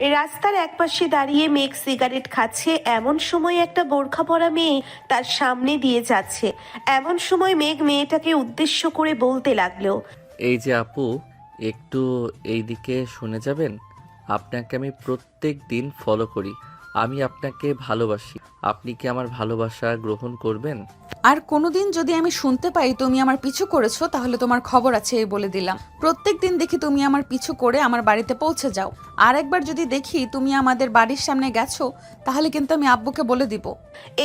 রাস্তার একপাশে দাঁড়িয়ে মেঘ সিগারেট খাচ্ছে। এমন সময় একটা বোরখা পরা মেয়ে তার সামনে দিয়ে যাচ্ছে। এমন সময় মেঘ মেয়েটাকে উদ্দেশ্য করে বলতে লাগলো, এই যে আপু, একটু এইদিকে শুনে যাবেন। আপনাকে আমি প্রত্যেক দিন ফলো করি। আমি আপনাকে ভালোবাসি। আপনি কি আমার ভালোবাসা গ্রহণ করবেন? আর কোনোদিন যদি আমি শুনতে পাই তুমি আমার পিছু করেছো তাহলে তোমার খবর আছে, এই বলে দিলাম। প্রত্যেক দিন দেখি তুমি আমার পিছু করে আমার বাড়িতে পৌঁছে যাও। আর একবার যদি দেখি তুমি আমাদের বাড়ির সামনে গেছো তাহলে কিন্তু আমি আব্বুকে বলে দিব।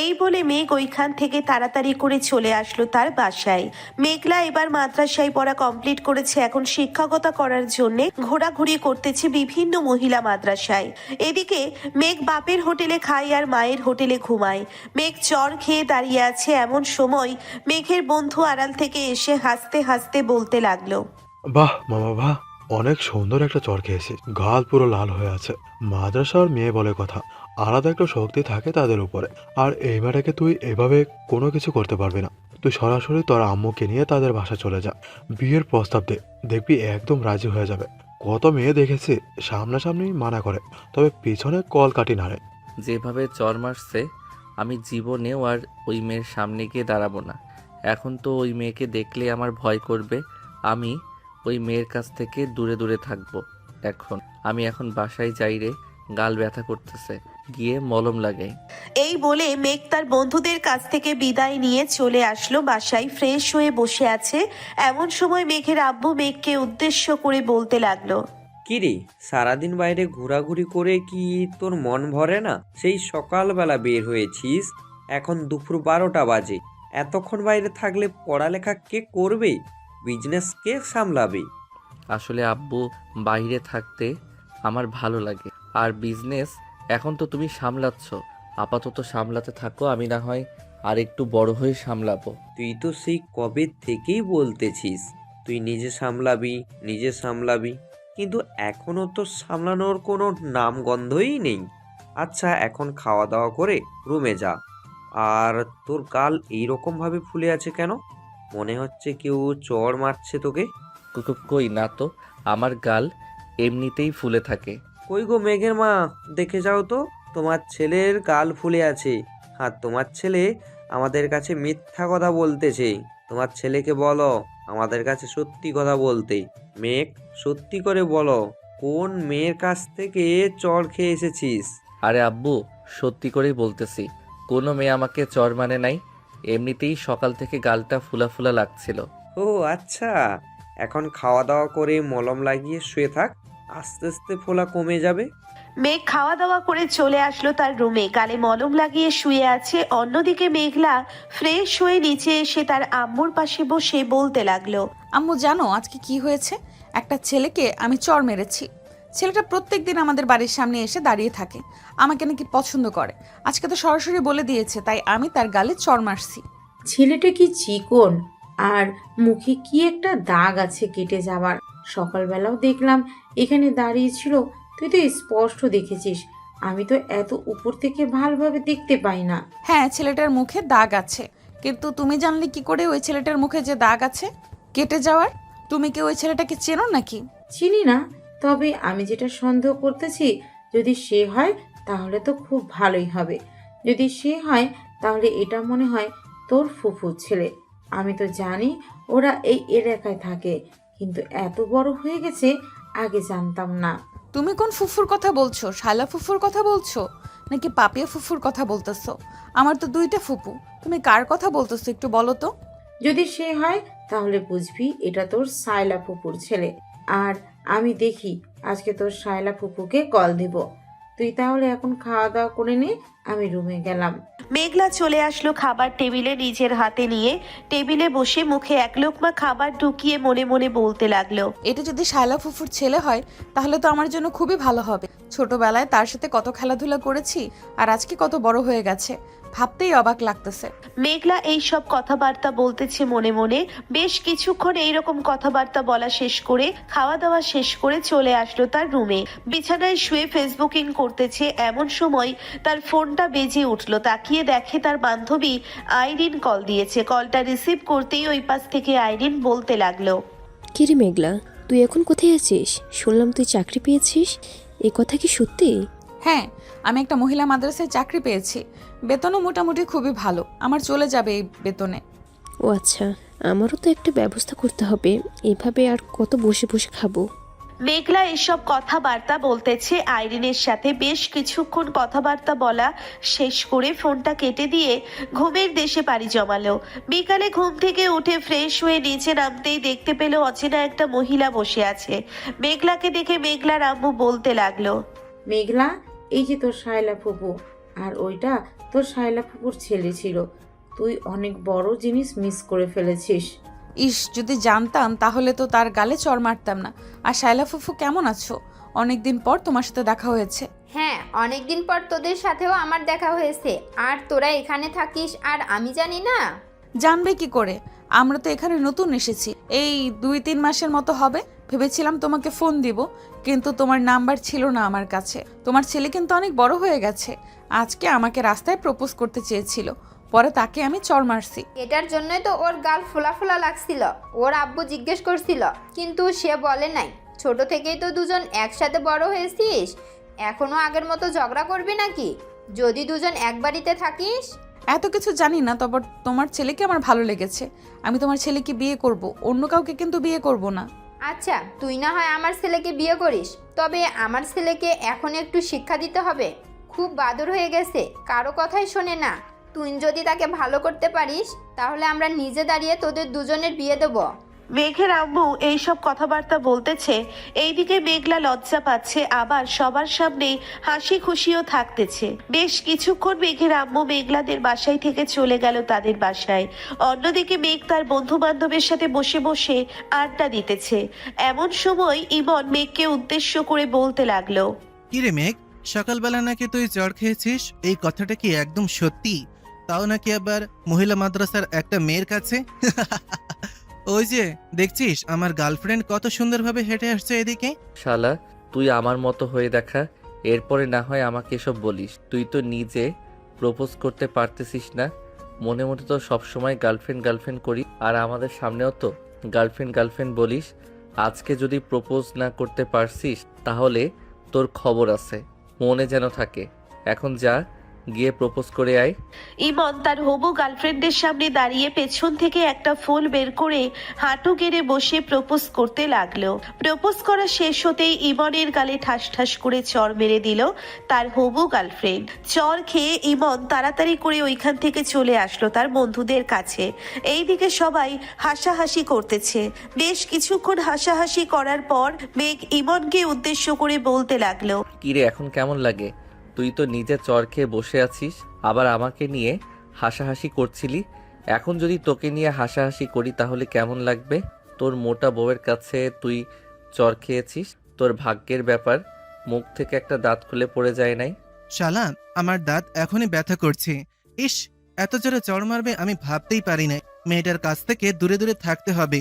এই বলে মেঘ ওইখান থেকে তাড়াতাড়ি করে চলে আসলো তার বাসায়। মেঘলা এবার মাদ্রাসায় পড়া কমপ্লিট করেছে, এখন শিক্ষকতা করার জন্য ঘোরাঘুরি করতেছে বিভিন্ন মহিলা মাদ্রাসায়। এদিকে মেঘ বাপের হোটেলে খায় আর মায়ের হোটেলে ঘুমায়। মেঘ চর খেয়ে দাঁড়িয়ে আছে। এমন সময় মেঘের বন্ধু আড়াল থেকে এসে হাসতে হাসতে বলতে লাগলো, বাহ মামা বাহ, অনেক সুন্দর একটা চর খেয়েছি। গাল পুরো লাল হয়ে আছে। মাদ্রাসার মেয়ে বলে কথা, আলাদা একটা শক্তি থাকে তাদের উপরে। আর এই মেয়েটাকে তুই এভাবে কোনো কিছু করতে পারবি না। তুই সরাসরি তোর আম্মুকে নিয়ে তাদের বাসা চলে যা, বিয়ের প্রস্তাব দে, দেখবি একদম রাজি হয়ে যাবে। কত মেয়ে দেখেছি সামনাসামনি মানা করে, তবে পিছনে কল কাটি নাড়ে। যেভাবে চর মারছে, আমি জীবনেও আর ওই মেয়ের সামনে গিয়ে দাঁড়াবো না। এখন তো ওই মেয়েকে দেখলে আমার ভয় করবে। আমি ওই মেয়ের কাছ থেকে দূরে দূরে থাকবো। আমি এখন বাসায় যাই রে, গাল ব্যথা করতেছে, গিয়ে মলম লাগাই। এই বলে মেঘ তার বন্ধুদের কাছ থেকে বিদায় নিয়ে চলে আসলো বাসায়। ফ্রেশ হয়ে বসে আছে। এমন সময় মেঘের আব্বু মেঘকে উদ্দেশ্য করে বলতে লাগলো, কিরে, সারাদিন বাইরে ঘোরাঘুরি করে কি তোর মন ভরে না? সেই সকালবেলা বের হয়েছিস, এখন দুপুর 12টা বাজে। এতক্ষণ বাইরে থাকলে পড়ালেখা কে করবে? বিজনেস কে সামলাবে? আসলে আব্বু, বাইরে থাকতে আমার ভালো লাগে। আর বিজনেস এখন তো তুমি সামলাচ্ছ, আপাতত সামলাতে থাকো। আমি না হয় আর একটু বড় হয়ে সামলাবো। তুই তো সেই কবে থেকেই বলতেছিস তুই নিজে সামলাবি, নিজে সামলাবি, কিন্তু এখনো তো সামলানোর কোনো নামগন্ধই নেই। আচ্ছা, এখন খাওয়া দাওয়া করে রুমে যা। আর তোর গাল এইরকম ভাবে ফুলে আছে কেন? মনে হচ্ছে কেউ চড় মারছে তোকে। কই না তো, আমার গাল এমনিতেই ফুলে থাকে। কই গো মেঘের মা, দেখে যাও তো, তোমার ছেলের গাল ফুলে আছে। আর তোমার ছেলে আমাদের কাছে মিথ্যা কথা বলতেছে। তোমার ছেলেকে বলো আমাদের কাছে সত্যি কথা বলতে। মেঘ, সত্যি করে বলো, কোন মেয়ের কাছ থেকে চড় খেয়ে এসেছিস? আরে আব্বু, সত্যি করেই বলতেছি, কোনো মেয়ে আমাকে চর মানে নাই। এমনিতেই সকাল থেকে গালটা ফুলা ফুলা লাগছিল। ও আচ্ছা, এখন খাওয়া দাওয়া করে মলম লাগিয়ে শুয়ে থাক, আস্তে আস্তে ফোলা কমে যাবে। মেঘ খাওয়া দাওয়া করে চলে আসলো তার রুমে। গালে মলম লাগিয়ে শুয়ে আছে। অন্যদিকে মেঘলা ফ্রেশ হয়ে নিচে এসে তার আম্মুর পাশে বসে বলতে লাগলো, আম্মু জানো আজকে কি হয়েছে? একটা ছেলেকে আমি চড় মেরেছি। ছেলেটা প্রত্যেক দিন আমাদের বাড়ির সামনে এসে দাঁড়িয়ে থাকে, আমাকে নাকি পছন্দ করে। আজকে তো সরাসরি বলে দিয়েছে, তাই আমি তার গালে চড় মারছি। ছেলেটা কি চিকন, আর মুখে কি একটা দাগ আছে কেটে যাওয়ার। সকালবেলাও দেখলাম এখানে দাঁড়িয়ে ছিল, তুই তো স্পষ্ট দেখেছিস। আমি তো এত উপর থেকে ভালোভাবে দেখতে পাই না। হ্যাঁ, ছেলেটার মুখে দাগ আছে, কিন্তু তুমি জানলে কি করে ওই ছেলেটার মুখে যে দাগ আছে কেটে যাওয়ার? তুমি কি ওই ছেলেটাকে চেনো নাকি? চিনি না, তবে আমি যেটা সন্দেহ করতেছি, যদি সে হয় তাহলে তো খুব ভালোই হবে। যদি সে হয় তাহলে এটা মনে হয় তোর ফুফুর ছেলে। আমি তো জানি ওরা এই এলাকায় থাকে, কিন্তু এত বড় হয়ে গেছে আগে জানতাম না। তুমি কোন ফুফুর কথা বলছো? শালা ফুফুর কথা বলছো নাকি পাপিয়া ফুফুর কথা বলতেছো? আমার তো দুইটা ফুপু, তুমি কার কথা বলতেছো একটু বলো তো। যদি সে হয় তাহলে বুঝবি এটা তোর সায়লা ফুপুর ছেলে। আর আমি দেখি আজকে তোর সায়লা ফুপুকে কল দিব। তুই তাহলে এখন খাওয়া দাওয়া করে নে, আমি রুমে গেলাম। মেঘলা চলে আসলো খাবার টেবিলে নিজের হাতে নিয়ে। টেবিলে বসে মুখে এক লোকমা খাবার ঢুকিয়ে মনে মনে বলতে লাগলো, এটা যদি শায়লা ফুফুর ছেলে হয় তাহলে তো আমার জন্য খুবই ভালো হবে। ছোটবেলায় তার সাথে কত খেলাধুলা করেছি, আর আজকে কত বড় হয়ে গেছে, ভাবতেই অবাক লাগতেছে। মেঘলা এই সব কথাবার্তা বলতেছে মনে মনে। বেশ কিছুক্ষণ এইরকম কথাবার্তা বলা শেষ করে খাওয়া দাওয়া শেষ করে চলে আসলো তার রুমে। বিছানায় শুয়ে ফেসবুকিং করতেছে। এমন সময় তার ফোনটা বেজে উঠলো। তাকিয়ে দেখে তার বান্ধবী আইরিন কল দিয়েছে। কলটা রিসিভ করতেই ওই পাশ থেকে আইরিন বলতে লাগলো, কিরে মেঘলা, তুই এখন কোথায় আছিস? শুনলাম তুই চাকরি পেয়েছিস। এ কথা কি সত্যি? হ্যাঁ, আমি একটা মহিলা মাদ্রাসায় চাকরি পেয়েছি। বেতনও মোটামুটি খুবই ভালো, আমার চলে যাবে এই বেতনে। ও আচ্ছা, আমারও তো একটা ব্যবস্থা করতে হবে। এভাবে আর কত বসে বসে খাবো? মেঘলা এসব কথাবার্তা বলতেছে আইরিনের সাথে। বেশ কিছুক্ষণ কথাবার্তা বলা শেষ করে ফোনটা কেটে দিয়ে ঘুমের দেশে পাড়ি জমালো। বিকালে ঘুম থেকে উঠে ফ্রেশ হয়ে নিচে নামতেই দেখতে পেল অচেনা একটা মহিলা বসে আছে। মেঘলাকে দেখে মেঘলার আম্মু বলতে লাগলো, মেঘলা, এই যে তোর শায়লা ফুপু, আর ওইটা তোর শায়লা ফুপুর ছেলে ছিল। তুই অনেক বড় জিনিস মিস করে ফেলেছিস। ইস, যদি জানতাম তাহলে তো তার গালে চড় মারতাম না। আর শায়লা ফুফু কেমন আছো? অনেকদিন পর তোমার সাথে দেখা হয়েছে। হ্যাঁ, অনেকদিন পর তোদের সাথেও আমার দেখা হয়েছে। আর তোরা এখানে থাকিস আর আমি জানি না? জানবে কি করে? আমরা তো এখানে নতুন এসেছি, এই 2-3 মাসের মতো হবে। ভেবেছিলাম তোমাকে ফোন দিব, কিন্তু তোমার নাম্বার ছিল না আমার কাছে। তোমার ছেলে কিন্তু অনেক বড় হয়ে গেছে। আজকে আমাকে রাস্তায় প্রপোজ করতে চেয়েছিল, পরে তাকে আমি চড় মারছি। এটার জন্যই তো ওর গাল ফোলা ফোলা লাগছিল। ওর আব্বু জিজ্ঞেস করছিল, কিন্তু সে বলে নাই। ছোট থেকেই তো দুজন একসাথে বড় হয়েছিস, এখনো আগের মতো ঝগড়া করবি নাকি যদি দুজন এক বাড়িতে থাকিস? এত কিছু জানি না, তবে তোমার ছেলেকে আমার ভালো লেগেছে। আমি তোমার ছেলেকে বিয়ে করব, অন্য কাউকে কিন্তু বিয়ে করব না। আচ্ছা, তুই না হয় আমার ছেলেকে বিয়ে করিস, তবে আমার ছেলেকে এখন একটু শিক্ষা দিতে হবে। খুব বাদর হয়ে গেছে, কারো কথাই শোনে না। তুই যদি তাকে ভালো করতে পারিস, তাহলে আমরা নিজে দাঁড়িয়ে তোদের দুজনের বিয়ে দেবো। মেঘের আম্মু এইসব কথাবার্তা বলতেছে, এইদিকে মেঘলা লজ্জা পাচ্ছে, আবার সবার সামনে হাসি খুশিও থাকতেছে। বেশ কিছুক্ষণ মেঘের আম্মু মেঘলাদের বাসায় থেকে চলে গেল তাদের বাসায়। অন্যদিকে মেঘ তার বন্ধু বান্ধবের সাথে বসে বসে আড্ডা দিতেছে। এমন সময় ইমন মেঘকে উদ্দেশ্য করে বলতে লাগলো, কিরে মেঘ, সকালবেলা নাকি তুই জ্বর খেয়েছিস, এই কথাটা কি একদম সত্যি? তাও নাকি আবার মহিলা মাদ্রাসার একটা মেয়ের কাছে? ওই যে দেখছিস আমার গার্লফ্রেন্ড কত সুন্দরভাবে হেঁটে আসছে এদিকে। শালা, তুই আমার মতো হয়ে দেখা, এরপরে না হয় আমাকে এসব বলিস। তুই তো নিজে প্রপোজ করতে পারতেছিস না, মনে মনে তো সবসময় গার্লফ্রেন্ড গার্লফ্রেন্ড করি, আর আমাদের সামনেও তো গার্লফ্রেন্ড গার্লফ্রেন্ড বলিস। আজকে যদি প্রপোজ না করতে পারছিস তাহলে তোর খবর আছে, মনে যেন থাকে। এখন যা, গিয়ে প্রপোজ করে আয়। ইমন তার হবু গার্লফ্রেন্ডের সামনে দাঁড়িয়ে পেছন থেকে একটা ফুল বের করে হাঁটু গেড়ে বসে প্রপোজ করতে লাগলো। প্রপোজ করা শেষ হতেই ইমনের গালে ঠাস ঠাস করে চড় মেরে দিল তার হবু গার্লফ্রেন্ড। চড় খেয়ে ইমন তাড়াতাড়ি করে ওইখান থেকে চলে আসলো তার বন্ধুদের কাছে। এইদিকে সবাই হাসাহাসি করতেছে। বেশ কিছুক্ষণ হাসাহাসি করার পর মেঘ ইমনকে উদ্দেশ্য করে বলতে লাগলো, কিরে, এখন কেমন লাগে? তুই তো নিজে চর খেয়ে বসে আছিস, আবার আমাকে নিয়ে হাসাহাসি করছিলি। এখন যদি তোকে নিয়ে হাসাহাসি করি তাহলে কেমন লাগবে? তোর মোটা বউয়ের কাছে তুই চর খেয়েছিস, তোর ভাগ্যের ব্যাপার। মুখ থেকে একটা দাঁত খুলে পড়ে যায় নাই। শালা, আমার দাঁত এখনই ব্যথা করছে। ইস, এত জোরে চড় মারবে আমি ভাবতেই পারি না। মেয়েটার কাছ থেকে দূরে দূরে থাকতে হবে।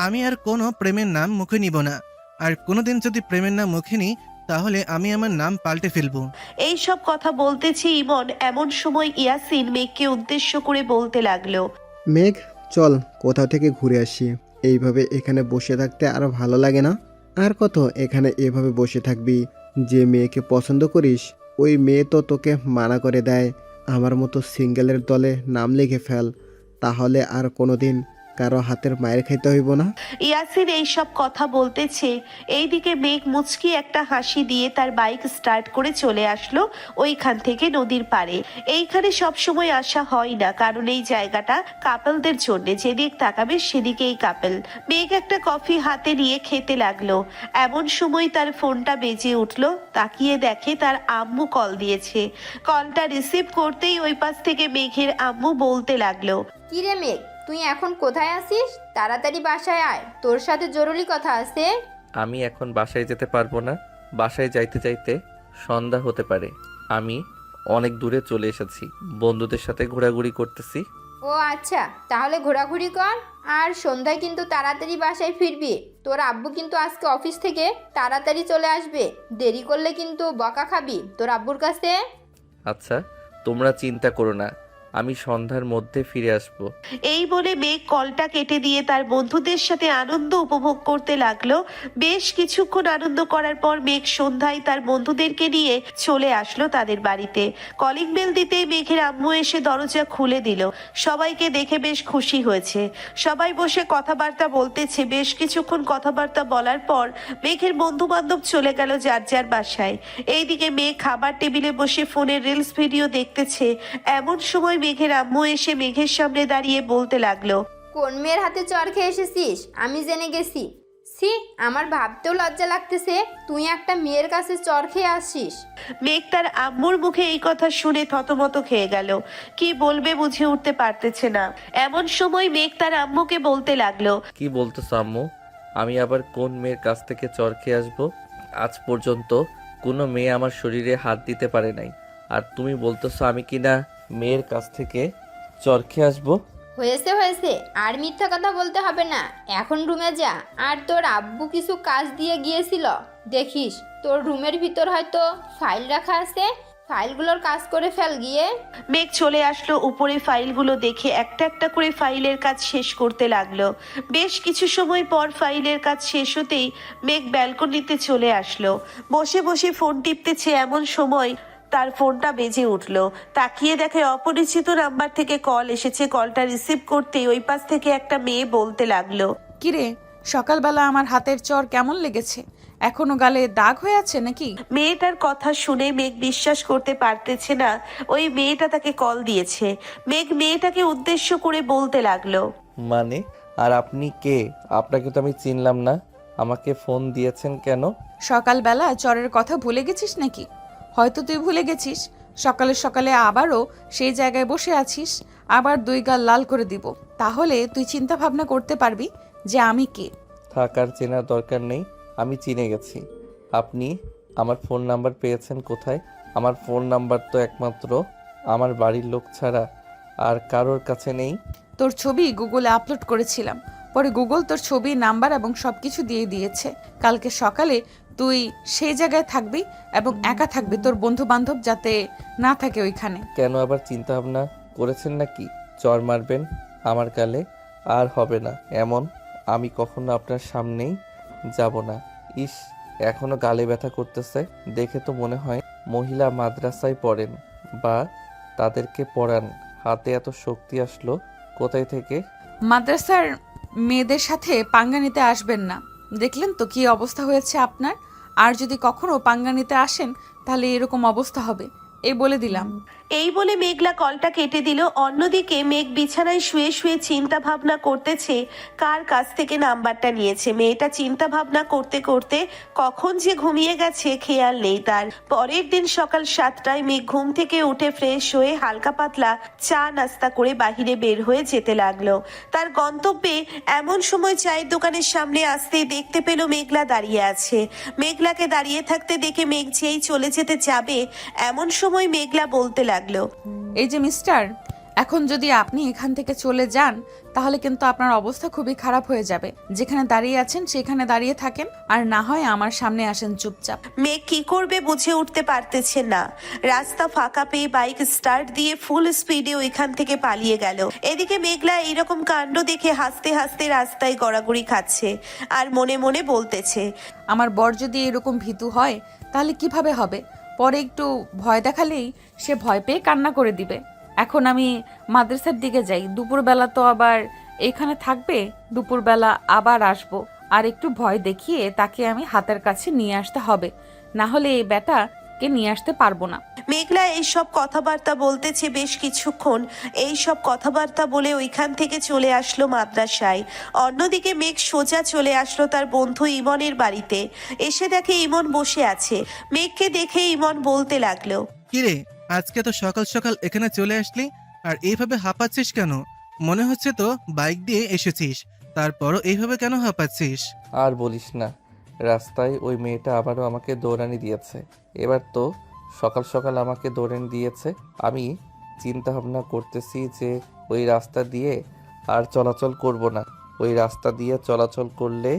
আমি আর কোনো প্রেমের নাম মুখে নিব না, আর কোনোদিন যদি প্রেমের নাম মুখে নিই তাহলে আমি আমার নাম পাল্টে ফেলবো। এই সব কথা বলতেছে ইমন। এমন সময় ইয়াসিন মেঘকে উদ্দেশ্য করে বলতে লাগলো, মেঘ, চল কোথাও থেকে ঘুরে আসি। এইভাবে এখানে বসে থাকতে আরো ভালো লাগে না? আর কত এখানে এভাবে বসে থাকবি? যে মেয়েকে পছন্দ করিস ওই মেয়ে তো তোকে মানা করে দেয়। আমার মতো সিঙ্গেলের দলে নাম লিখে ফেল, তাহলে আর কোনোদিন কারো হাতের মায়ের খাইতে হইব না। ইয়াসিন এইসব কথা বলতেছে, এইদিকে মেঘ মুচকি একটা হাসি দিয়ে তার বাইক স্টার্ট করে চলে আসলো ওইখান থেকে নদীর পাড়ে। এইখানে সব সময় আসা হয় না, কারণ এই জায়গাটা কাপলদের জন্য, যেদিক তাকাবে সেদিকেই কাপল। মেঘ একটা কফি হাতে নিয়ে খেতে লাগলো। এমন সময় তার ফোনটা বেজে উঠলো। তাকিয়ে দেখে তার আম্মু কল দিয়েছে। কলটা রিসিভ করতেই ওই পাশ থেকে মেঘের আম্মু বলতে লাগলো, কিরে মেঘ, তুই এখন কোথায় আছিস? তাড়াতাড়ি বাসায় আয়, তোর সাথে জরুরি কথা আছে। আমি এখন বাসায় যেতে পারবো না, বাসায় যাইতে যাইতে সন্ধ্যা হতে পারে। আমি অনেক দূরে চলে এসেছি, বন্ধুদের সাথে ঘোরাঘুরি করতেছি। ও আচ্ছা, তাহলে ঘোরাঘুরি কর, আর সন্ধ্যায় কিন্তু তাড়াতাড়ি বাসায় ফিরবি। তোর আব্বু কিন্তু আজকে অফিস থেকে তাড়াতাড়ি চলে আসবে, দেরি করলে কিন্তু বকা খাবি তোর আব্বুর কাছে। আচ্ছা, তোমরা চিন্তা করো না, আমি সন্ধ্যার মধ্যে ফিরে আসবো। এই বলে মেঘ কলটা কেটে দিয়ে তার বন্ধুদের সাথে আনন্দ উপভোগ করতে লাগলো। বেশ কিছুক্ষণ আনন্দ করার পর মেঘ সন্ধ্যায় তার বন্ধুদেরকে নিয়ে চলে আসলো তাদের বাড়িতে। কলিং বেল দিতেই মেঘের আম্মু এসে দরজা খুলে দিল। সবাইকে দেখে বেশ খুশি হয়েছে। সবাই বসে কথাবার্তা বলতেছে। বেশ কিছুক্ষণ কথাবার্তা বলার পর মেঘের বন্ধু বান্ধব চলে গেল যার যার বাসায়। এইদিকে মেঘ খাবার টেবিলে বসে ফোনে রিলস ভিডিও দেখতেছে। এমন সময় মেঘের আম্মু এসে মেঘের সামনে দাঁড়িয়ে বলতে লাগলো, কোন মেয়ের হাতে চর খেয়ে এসেছিস আমি জেনে গেছি। সি, আমার ভাবতেও লজ্জা লাগতেছে তুই একটা মেয়ের কাছে চর খেয়ে আসিস। মেঘ তার আম্মুর মুখে এই কথা শুনে থতমত খেয়ে গেল। কি বলবে বুঝে উঠতে পারতেছে না। এমন সময় মেঘ তার আম্মুকে বলতে লাগলো, কি বলতেছো আম্মু? আমি আবার কোন মেয়ের কাছ থেকে চর খেয়ে আসবো? আজ পর্যন্ত কোনো মেয়ে আমার শরীরে হাত দিতে পারে নাই, আর তুমি বলতেছো আমি কিনা মেয়ের কাছ থেকে চর খেয়ে আসবো? হয়েছে হয়েছে, আর মিথ্যা কথা বলতে হবে না। এখন রুমে যা, আর তোর আব্বু কিছু কাজ দিয়ে গিয়েছিল, দেখিস তোর রুমের ভিতর হয়তো ফাইল রাখা আছে, ফাইলগুলোর কাজ করে ফেল গিয়ে। মেঘ চলে আসলো উপরে। ফাইলগুলো দেখে একটা একটা করে ফাইলের কাজ শেষ করতে লাগলো। বেশ কিছু সময় পর ফাইলের কাজ শেষ হতেই মেঘ ব্যালকনিতে চলে আসলো। বসে বসে ফোন টিপতেছে। এমন সময় তার ফোনটা বেজে উঠলো। তাকিয়ে দেখে অপরিচিত নাম্বার থেকে কল এসেছে। কলটা রিসিভ করতেই ওই পাশ থেকে একটা মেয়ে বলতে লাগলো, কিরে, সকালবেলা আমার হাতের চর কেমন লেগেছে? এখনো গালে দাগ হয়ে আছে নাকি? মেয়েটার কথা শুনে মেঘ বিশ্বাস করতে পারতেছে না ওই মেয়েটা তাকে কল দিয়েছে। মেঘ মেয়েটাকে উদ্দেশ্য করে বলতে লাগলো, মানে, আর আপনি কে? আপনাকে তো আমি চিনলাম না। আমাকে ফোন দিয়েছেন কেন? সকালবেলা চরের কথা ভুলে গেছিস নাকি? হয়তো তুই ভুলে গেছিস। সকালে সকালে আবারও সেই জায়গায় বসে আছিস। আবার দুই গাল লাল করে দিব, তাহলে তুই চিন্তা ভাবনা করতে পারবি যে আমি কে। থাকার চেনার দরকার নেই, আমি চিনে গেছি। আপনি আমার ফোন নাম্বার পেয়েছেন কোথায়? আমার ফোন নাম্বার তো একমাত্র আমার বাড়ির লোক ছাড়া আর কারোর কাছে নেই। তোর ছবি গুগলে আপলোড করেছিলাম, পরে গুগল তোর ছবি, নাম্বার এবং সবকিছু দিয়ে দিয়েছে। কালকে সকালে তুই সেই জায়গায় থাকবি এবং একা থাকবি, তোর বন্ধু বান্ধব যাতে না থাকে ওইখানে। কেন আবার চিন্তা ভাবনা করেছেন নাকি চর মারবেন আমার গালে? আর হবে না এমন, আমি কখনো আপনার সামনেই যাব না। ইস, এখনো গালে ব্যথা করতেছে। দেখে তো মনে হয় মহিলা মাদ্রাসায় পড়েন বা তাদেরকে পড়ান। হাতে এত শক্তি আসলো কোথায় থেকে? মাদ্রাসার মেয়েদের সাথে পাঙ্গা নিতে আসবেন না। দেখলেন তো কি অবস্থা হয়েছে আপনার। আর যদি কখনো পাঙ্গা নিতে আসেন তাহলে এরকম অবস্থা হবে, এই বলে দিলাম। এই বলে মেঘলা কলটা কেটে দিল। অন্যদিকে মেঘ বিছানায় শুয়ে শুয়ে চিন্তা ভাবনা করতেছে কার কাছ থেকে নাম্বারটা নিয়েছে। মেয়েটা চিন্তা ভাবনা করতে করতে কখন যে ঘুমিয়ে গেছে খেয়াল নেই তার। পরের দিন সকাল 7টায় মেঘ ঘুম থেকে উঠে ফ্রেশ হয়ে হালকা পাতলা চা নাস্তা করে বাহিরে বের হয়ে যেতে লাগলো তার গন্তব্যে। এমন সময় চায়ের দোকানের সামনে আসতেই দেখতে পেল মেঘলা দাঁড়িয়ে আছে। মেঘলাকে দাঁড়িয়ে থাকতে দেখে মেঘ যেই চলে যেতে যাবে এমন সময় মেঘলা বলতে লাগলো, এই যে মিস্টার, এখন যদি আপনি এখান থেকে চলে যান তাহলে কিন্তু আপনার অবস্থা খুবই খারাপ হয়ে যাবে। যেখানে দাঁড়িয়ে আছেন সেখানে দাঁড়িয়ে থাকেন, আর না হয় আমার সামনে আসেন চুপচাপ। মেঘ কি করবে বুঝে উঠতে পারতেছে না। রাস্তা ফাঁকা পেয়ে বাইক স্টার্ট দিয়ে ফুল স্পিডে ওইখান থেকে পালিয়ে গেল। এদিকে মেঘলা এইরকম কাণ্ড দেখে হাসতে হাসতে রাস্তায় গড়াগড়ি খাচ্ছে আর মনে মনে বলতেছে, আমার বর যদি এরকম ভীতু হয় তাহলে কিভাবে হবে? পরে একটু ভয় দেখালেই সে ভয় পেয়ে কান্না করে দিবে। এখন আমি মাদ্রাসার দিকে যাই, দুপুরবেলা তো আবার এখানে থাকবে, দুপুরবেলা আবার আসবো, আর একটু ভয় দেখিয়ে তাকে আমি হাতের কাছে নিয়ে আসতে হবে, না হলে এই বেটাকে নিয়ে আসতে পারবো না। মেঘলা এইসব কথাবার্তা বলতেছে বেশ কিছুক্ষণ। এইসব কথাবার্তা বলে ওইখান থেকে চলে আসলো মাদ্রাসায়। অন্যদিকে মেঘ সোজা চলে আসলো তার বন্ধু ইমনের বাড়িতে। এসে দেখে ইমন বসে আছে। মেঘকে দেখে ইমন বলতে লাগলো, কিরে, আজকে তো সকাল সকাল এখানে চলে আসলি, আর এইভাবে হাঁপাচ্ছিস কেন? মনে হচ্ছে তো বাইক দিয়ে এসেছিস, তারপরও এইভাবে কেন হাঁপাচ্ছিস? আর বলিস না, রাস্তায় ওই মেয়েটা আবারও আমাকে দৌড়ানি দিয়েছে। এবার তো সকাল সকাল আমাকে দৌড়ানি দিয়েছে। আমি চিন্তা ভাবনা করতেছি যে ওই রাস্তা দিয়ে আর চলাচল করব না। ওই রাস্তা দিয়ে চলাচল করলে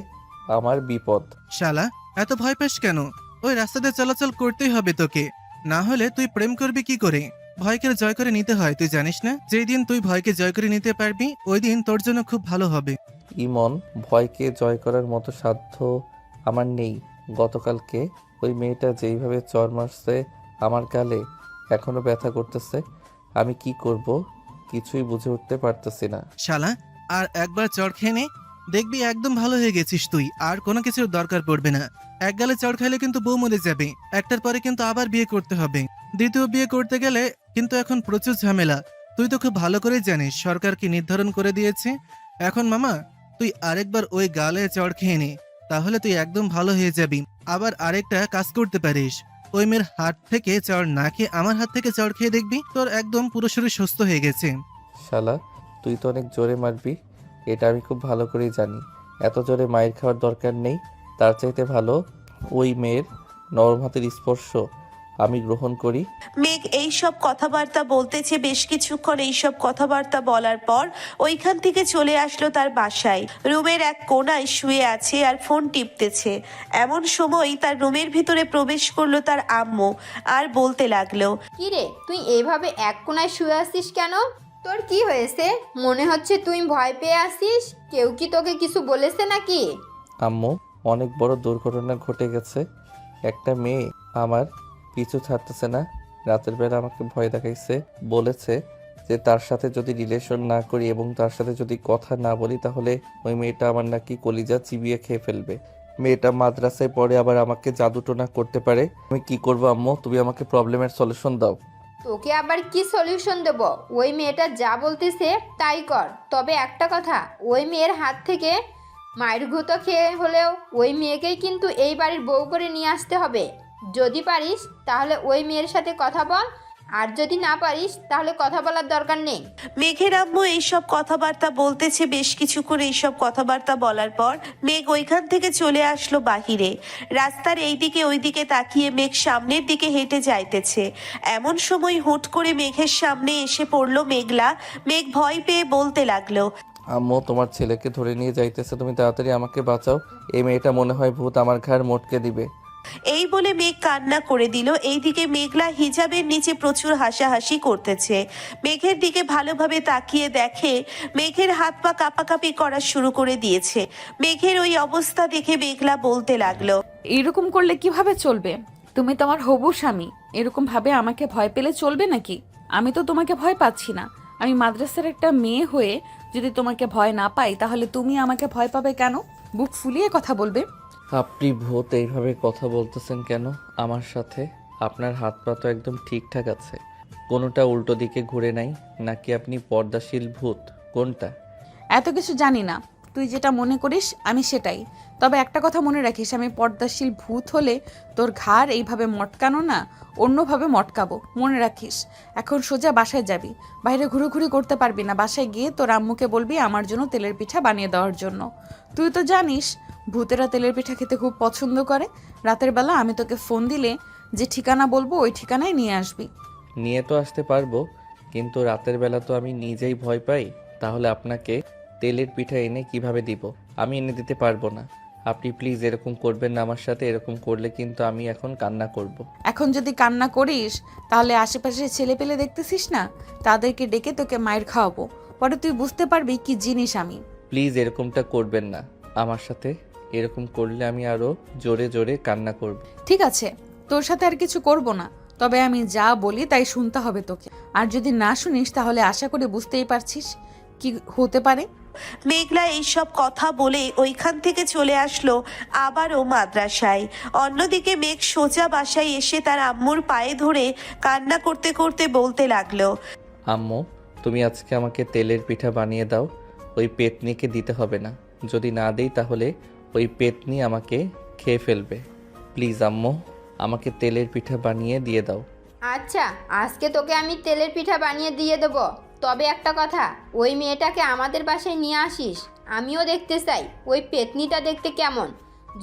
আমার বিপদ। শালা, এত ভয় পাস কেন? ওই রাস্তা দিয়ে চলাচল করতেই হবে তোকে, না হলে তুই প্রেম করবি কি করে? ভয়কে জয় করে নিতে হয়, তুই জানিস না? যেই দিন তুই ভয়কে জয় করে নিতে পারবি ওই দিন তোর জন্য খুব ভালো হবে। ইমন, ভয়কে জয় করার মতো সাধ্য আমার নেই। গতকালকে ওই মেয়েটা যেইভাবে চর মারছে আমার গালে, এখনো ব্যথা করতেছে। আমি কি করব কিছুই বুঝে উঠতে পারতেছি না। শালা, আর একবার চড় খেয়ে নে, দেখবি একদম ভালো হয়ে গেছিস তুই, আর কোনো কিছুর দরকার পড়বে না। এক গালে চড় খাইলে কিন্তু বউ মরে যাবে, একটার পরে কিন্তু আবার বিয়ে করতে হবে। দ্বিতীয় বিয়ে করতে গেলে কিন্তু এখন প্রচুর ঝামেলা। তুই তো খুব ভালো করেই জানিস সরকার কি নির্ধারণ করে দিয়েছে। এখন মামা, তুই আরেকবার ওই গালে চড় খেয়ে নে, তাহলে তুই একদম ভালো হয়ে যাবি। আবার আরেকটা কাজ করতে পারিস, ওই মেয়ের হাত থেকে চড় না খেয়ে আমার হাত থেকে চড় খেয়ে দেখবি তোর একদম পুরো শরীর সুস্থ হয়ে গেছে। শালা, তুই তো অনেক জোরে মারবি, এটা আমি খুব ভালো করেই জানি। এত জোরে মায়ের খাওয়ার দরকার নেই। তার চাইতে ভালো ওই মেয়ের নরম হাতের স্পর্শ আমি গ্রহণ করি। মেঘ এইসব কথাবার্তা বলতেছে। বেশ কিছুক্ষণ এইসব কথাবার্তা বলার পর ওইখান থেকে চলে আসলো তার বাসায়। রুমের এক কোণায় শুয়ে আছে আর ফোন টিপতেছে। এমন সময় তার রুমের ভিতরে প্রবেশ করলো তার আম্মু আর বলতে লাগলো, কি রে, তুই এইভাবে এক কোণায় শুয়ে আসিস কেন? তোর কি হয়েছে? মনে হচ্ছে তুই ভয় পেয়ে আসিস। কেউ কি তোকে কিছু বলেছে নাকি? আম্মু, অনেক বড় দুর্ঘটনা ঘটে গেছে। একটা মেয়ে আমার পিছু ছাড়তেছে না। রাতের বেলা আমাকে ভয় দেখাইছে, বলেছে যে তার সাথে যদি রিলেশন না করি এবং তার সাথে যদি কথা না বলি তাহলে ওই মেয়েটা আমার নাকি কলিজা চিবিয়ে খেয়ে ফেলবে। মেয়েটা মাদ্রাসায় পড়ে, আবার আমাকে জাদুটোনা করতে পারে। আমি কি করবো আম্মু? তুমি আমাকে প্রবলেমের সলিউশন দাও। তোকে আবার কি সলিউশন দেব? ওই মেয়েটা যা বলতেছে তাই কর। তবে একটা কথা, ওই মেয়ের হাত থেকে মায়ের গুঁতো খেয়ে হলেও ওই মেয়েকেই কিন্তু এই বাড়ির বউ করে নিয়ে আসতে হবে। যদি পারিস তাহলে ওই মেয়ের সাথে কথা বল, আর যদি না পারিস তাহলে কথা বলার দরকার নেই। মেঘের আম্মু এইসব কথাবার্তা বলতেছে। বেশ কিছুক্ষণ এইসব কথাবার্তা বলার পর মেঘ ওইখান থেকে চলে আসলো বাহিরে। রাস্তার এইদিকে ওইদিকে তাকিয়ে মেঘ সামনের দিকে হেঁটে যাইতেছে। এমন সময় হুট করে মেঘের সামনে এসে পড়লো মেঘলা। মেঘ ভয় পেয়ে বলতে লাগলো, আম্মু, তোমার ছেলেকে ধরে নিয়ে যাইতেছে, তুমি তাড়াতাড়ি আমাকে বাঁচাও। এই মেয়েটা মনে হয় ভূত, আমার ঘাড় মটকে দিবে। এই বলে মেঘ কান্না করে দিল। এইদিকে মেঘলা হিজাবের নিচে প্রচুর হাসাহাসি করতেছে। মেঘের দিকে ভালোভাবে তাকিয়ে দেখে মেঘের হাত পা কাঁপাকাঁপি করা শুরু করে দিয়েছে। মেঘের ওই অবস্থা দেখে মেঘলা বলতে লাগলো, এরকম করলে কিভাবে চলবে? তুমি তোমার হবু স্বামী, এরকম ভাবে আমাকে ভয় পেলে চলবে নাকি? আমি তো তোমাকে ভয় পাচ্ছি না। আমি মাদ্রাসার একটা মেয়ে হয়ে যদি তোমাকে ভয় না পাই তাহলে তুমি আমাকে ভয় পাবে কেন? বুক ফুলিয়ে কথা বলবে। আপনি ভূত এইভাবে কথা বলতেছেন কেন আমার সাথে? আপনার হাত পা তো একদম ঠিকঠাক আছে, কোনোটা উল্টো দিকে ঘুরে নাই। নাকি আপনি পর্দাশীল ভূত? কোনটা? এত কিছু জানি না, তুই যেটা মনে করিস আমি সেটাই। তবে একটা কথা মনে রাখিস, আমি পর্দাশীল ভূত হলে তোর ঘাড় এইভাবে মটকানো না, অন্যভাবে মটকাবো, মনে রাখিস। এখন সোজা বাসায় যাবি, বাইরে ঘুরোঘুরি করতে পারবি না। বাসায় গিয়ে তোর আম্মুকে বলবি আমার জন্য তেলের পিঠা বানিয়ে দেওয়ার জন্য। তুই তো জানিস ভূতেরা তেলের পিঠা খেতে খুব পছন্দ করে। রাতের বেলা আমি তোকে ফোন দিলে যে ঠিকানা বলবো ওই ঠিকানায় নিয়ে আসবি। নিয়ে তো আসতে পারবো, কিন্তু রাতের বেলা তো আমি নিজেই ভয় পাই। তাহলে আপনাকে তেলের পিঠা এনে কিভাবে দিব? আমি এনে দিতে পারবো না। আপনি প্লিজ এরকম করবেন না আমার সাথে। এরকম করলে কিন্তু আমি এখন কান্না করব। এখন যদি কান্না করিস তাহলে আশেপাশে ছেলে পেলে দেখতেছিস না, তাদেরকে ডেকে তোকে মায়ের খাওয়াবো। পরে তুই বুঝতে পারবি কি জিনিস আমি। প্লিজ এরকমটা করবেন না আমার সাথে। এরকম করলে আমি আরো জোরে জোরে কান্না করব। ঠিক আছে, তোর সাথে আর কিছু করব না, তবে আমি যা বলি তাই শুনতে হবে তোকে। আর যদি না শুনিস তাহলে আশা করি বুঝতেই পারছিস কি হতে পারে। মেঘলা এইসব কথা বলে ওইখান থেকে চলে আসলো আবারও মাদ্রাসায়। অন্যদিকে মেঘ সোজা বাসায় এসে তার আম্মুর পায়ে ধরে কান্না করতে করতে বলতে লাগলো, আম্মু, তুমি আজকে আমাকে তেলের পিঠা বানিয়ে দাও। ওই পেতনিকে দিতে হবে না। যদি না দেই তাহলে ওই পেতনি আমাকে খেয়ে ফেলবে। প্লিজ আম্মু, আমাকে তেলের পিঠা বানিয়ে দিয়ে দাও। আচ্ছা, আজকে তোকে আমি তেলের পিঠা বানিয়ে দিয়ে দেবো। তবে একটা কথা, ওই মেয়েটাকে আমাদের বাসায় নিয়ে আসিস। আমিও দেখতে চাই ওই পেতনিটা দেখতে কেমন।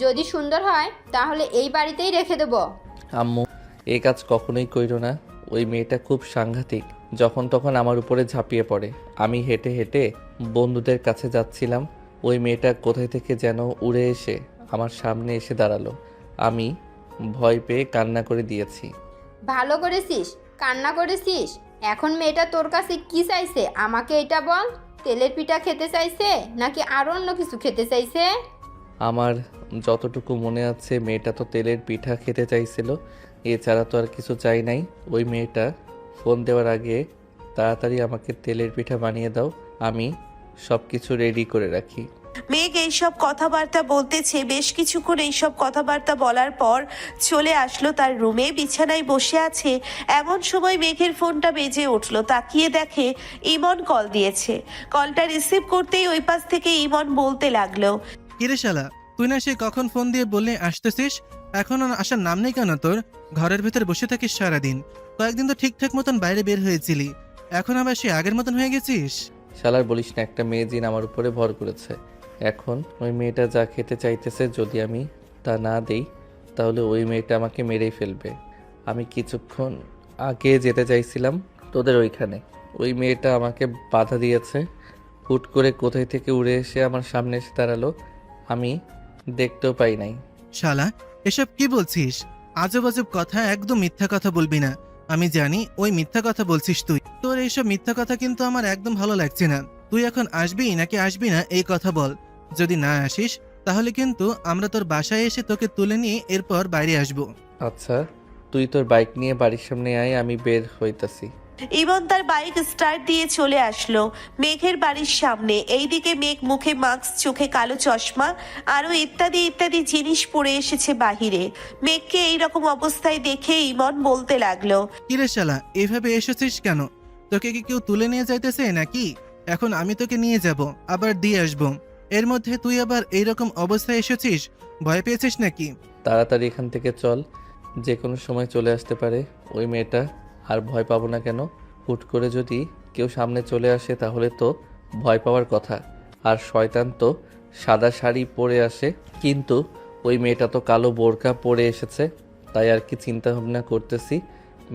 যদি সুন্দর হয় তাহলে এই বাড়িতেই রেখে দেবো। আম্মু, এই কাজ কখনোই কইরো না। ওই মেয়েটা খুব সাংঘাতিক, যখন তখন আমার উপরে ঝাঁপিয়ে পড়ে। আমি হেঁটে হেঁটে বন্ধুদের কাছে যাচ্ছিলাম, ওই মেয়েটা কোথায় থেকে যেন উড়ে এসে আমার সামনে এসে দাঁড়ালো। আমি ভয় পেয়ে কান্না করে দিয়েছি। ভালো করেছিস, কান্না করেছিস? এখন মেয়েটা তোর কাছে কি চাইছে আমাকে এটা বল। তেলের পিঠা খেতে চাইছে নাকি আরো অন্য কিছু খেতে চাইছে? আমার যতটুকু মনে আছে মেয়েটা তো তেলের পিঠা খেতে চাইছিল, এছাড়া তো আর কিছু চাই নাই। ওই মেয়েটা ফোন দেওয়ার আগে তাড়াতাড়ি আমাকে তেলের পিঠা বানিয়ে দাও, আমি সব কিছু রেডি করে রাখি। মেঘ এইসব কথাবার্তা বলতেছে। বেশ কিছুক্ষণ এইসব কথাবার্তা বলার পর চলে আসলো তার রুমে, বিছানায় বসে আছে। এমন সময় মেঘের ফোনটা বেজে উঠলো। তাকিয়ে দেখে ইমন কল দিয়েছে। কলটা রিসিভ করতেই ওই পাশ থেকে ইমন বলতে লাগলো, কিরে শালা, তুই না সে কখন ফোন দিয়ে বললে আসতেছিস, এখনো আসার নাম নেই কেন তোর? ঘরের ভেতর বসে থাকিস সারাদিন, কয়েকদিন তো ঠিকঠাক মতন বাইরে বের হয়েছিলি, এখন আবার সে আগের মতন হয়ে গেছিস। শালার বলিস না, একটা মেয়ে জিন আমার উপরে ভর করেছে। এখন ওই মেয়েটা যা খেতে চাইতেছে যদি আমি তা না দেই তাহলে ওই মেয়েটা আমাকে মেরেই ফেলবে। আমি কিছুক্ষণ আগে যেতে চাইছিলাম তোদের ওইখানে, ওই মেয়েটা আমাকে বাধা দিয়েছে। হুট করে কোথায় থেকে উড়ে এসে আমার সামনে এসে দাঁড়ালো, আমি দেখতেও পাই নাই। শালা, এসব কি বলছিস? আজব আজব কথা, একদম মিথ্যা কথা বলবি না। আমি জানি ওই মিথ্যা কথা বলছিস তুই। তোর এইসব মিথ্যা কথা কিন্তু আমার একদম ভালো লাগছে না। তুই এখন আসবি নাকি আসবি না এই কথা বল। যদি না আসিস তাহলে কিন্তু আমরা তোর বাসায় এসে তোকে তুলে নিয়ে এরপর বাইরে আসবো। আচ্ছা, তুই তোর বাইক নিয়ে বাড়ির সামনে আয়, আমি বের হইতাছি। ইমন তার বাইক স্টার্ট দিয়ে চলে আসলো মেঘের বাড়ির সামনে। এইদিকে মেঘ মুখে মাস্ক, চোখে কালো চশমা আরো ইত্যাদি ইত্যাদি জিনিস পরে এসেছে বাহিরে। মেঘকে এইরকম অবস্থায় দেখে ইমন বলতে লাগলো, কিরে শালা, এভাবে এসেছিস কেন? তোকে কি কেউ তুলে নিয়ে যাইতেছে নাকি? এখন আমি তোকে নিয়ে যাব, আবার দিয়ে আসবো, এর মধ্যে তুই আবার এইরকম অবস্থায় এসেছিস? ভয় পেয়েছিস নাকি? তাড়াতাড়ি এখান থেকে চল, যে কোনো সময় চলে আসতে পারে ওই মেয়েটা। আর ভয় পাবো না কেন? হুট করে যদি কেউ সামনে চলে আসে তাহলে তো ভয় পাওয়ার কথা। আর শয়তান তো সাদা শাড়ি পরে আসে, কিন্তু ওই মেয়েটা তো কালো বোরকা পরে এসেছে। তাই আর কি চিন্তা ভাবনা করতেছি,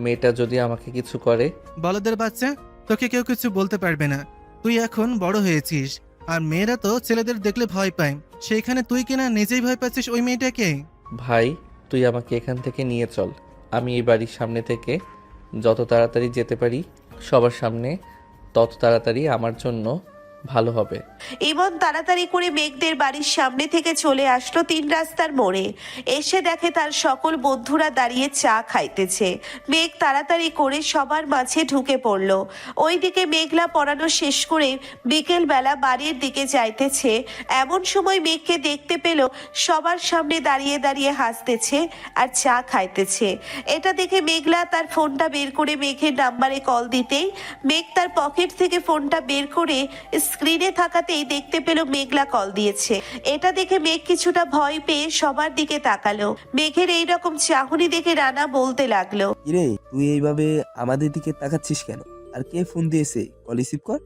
মেয়েটা যদি আমাকে কিছু করে। বলদের বাচ্চা, তোকে কেউ কিছু বলতে পারবে না। তুই এখন বড় হয়েছিস, আর মেয়েরা তো ছেলেদের দেখলে ভয় পায়, সেইখানে তুই কিনা নিজেই ভয় পাচ্ছিস ওই মেয়েটাকে। ভাই, তুই আমাকে এখান থেকে নিয়ে চল, আমি এই বাড়ির সামনে থেকে যত তাড়াতাড়ি যেতে পারি সবার সামনে, তত তাড়াতাড়ি আমার জন্য ভালো হবে। ইমন তাড়াতাড়ি করে মেঘদের বাড়ির সামনে থেকে চলে আসলো 3 রাস্তার মোড়ে। এসে দেখে তার সকল বন্ধুরা দাঁড়িয়ে চা খাইতেছে। মেঘ তাড়াতাড়ি করে সবার মাঝে ঢুকে পড়লো। ওইদিকে মেঘলা পড়ানো শেষ করে বিকেল বেলা বাড়ির দিকে যাইতেছে। এমন সময় মেঘকে দেখতে পেল সবার সামনে দাঁড়িয়ে দাঁড়িয়ে হাসতেছে আর চা খাইতেছে। এটা দেখে মেঘলা তার ফোনটা বের করে মেঘের নাম্বারে কল দিতেই মেঘ তার পকেট থেকে ফোনটা বের করে স্ক্রিনে থাকাতেই দেখতে পেল মেঘলা কল দিয়েছে। এটা দেখে মেঘ কিছুটা ভয় পেয়ে সবার দিকে তাকালো। মেঘের এইরকম চাহনি দেখে রানা বলতে লাগলো, কিরে, তুই এইভাবে আমাদের দিকে তাকাচ্ছিস কেন? আর কে ফোন দিয়েছে? কল রিসিভ কর।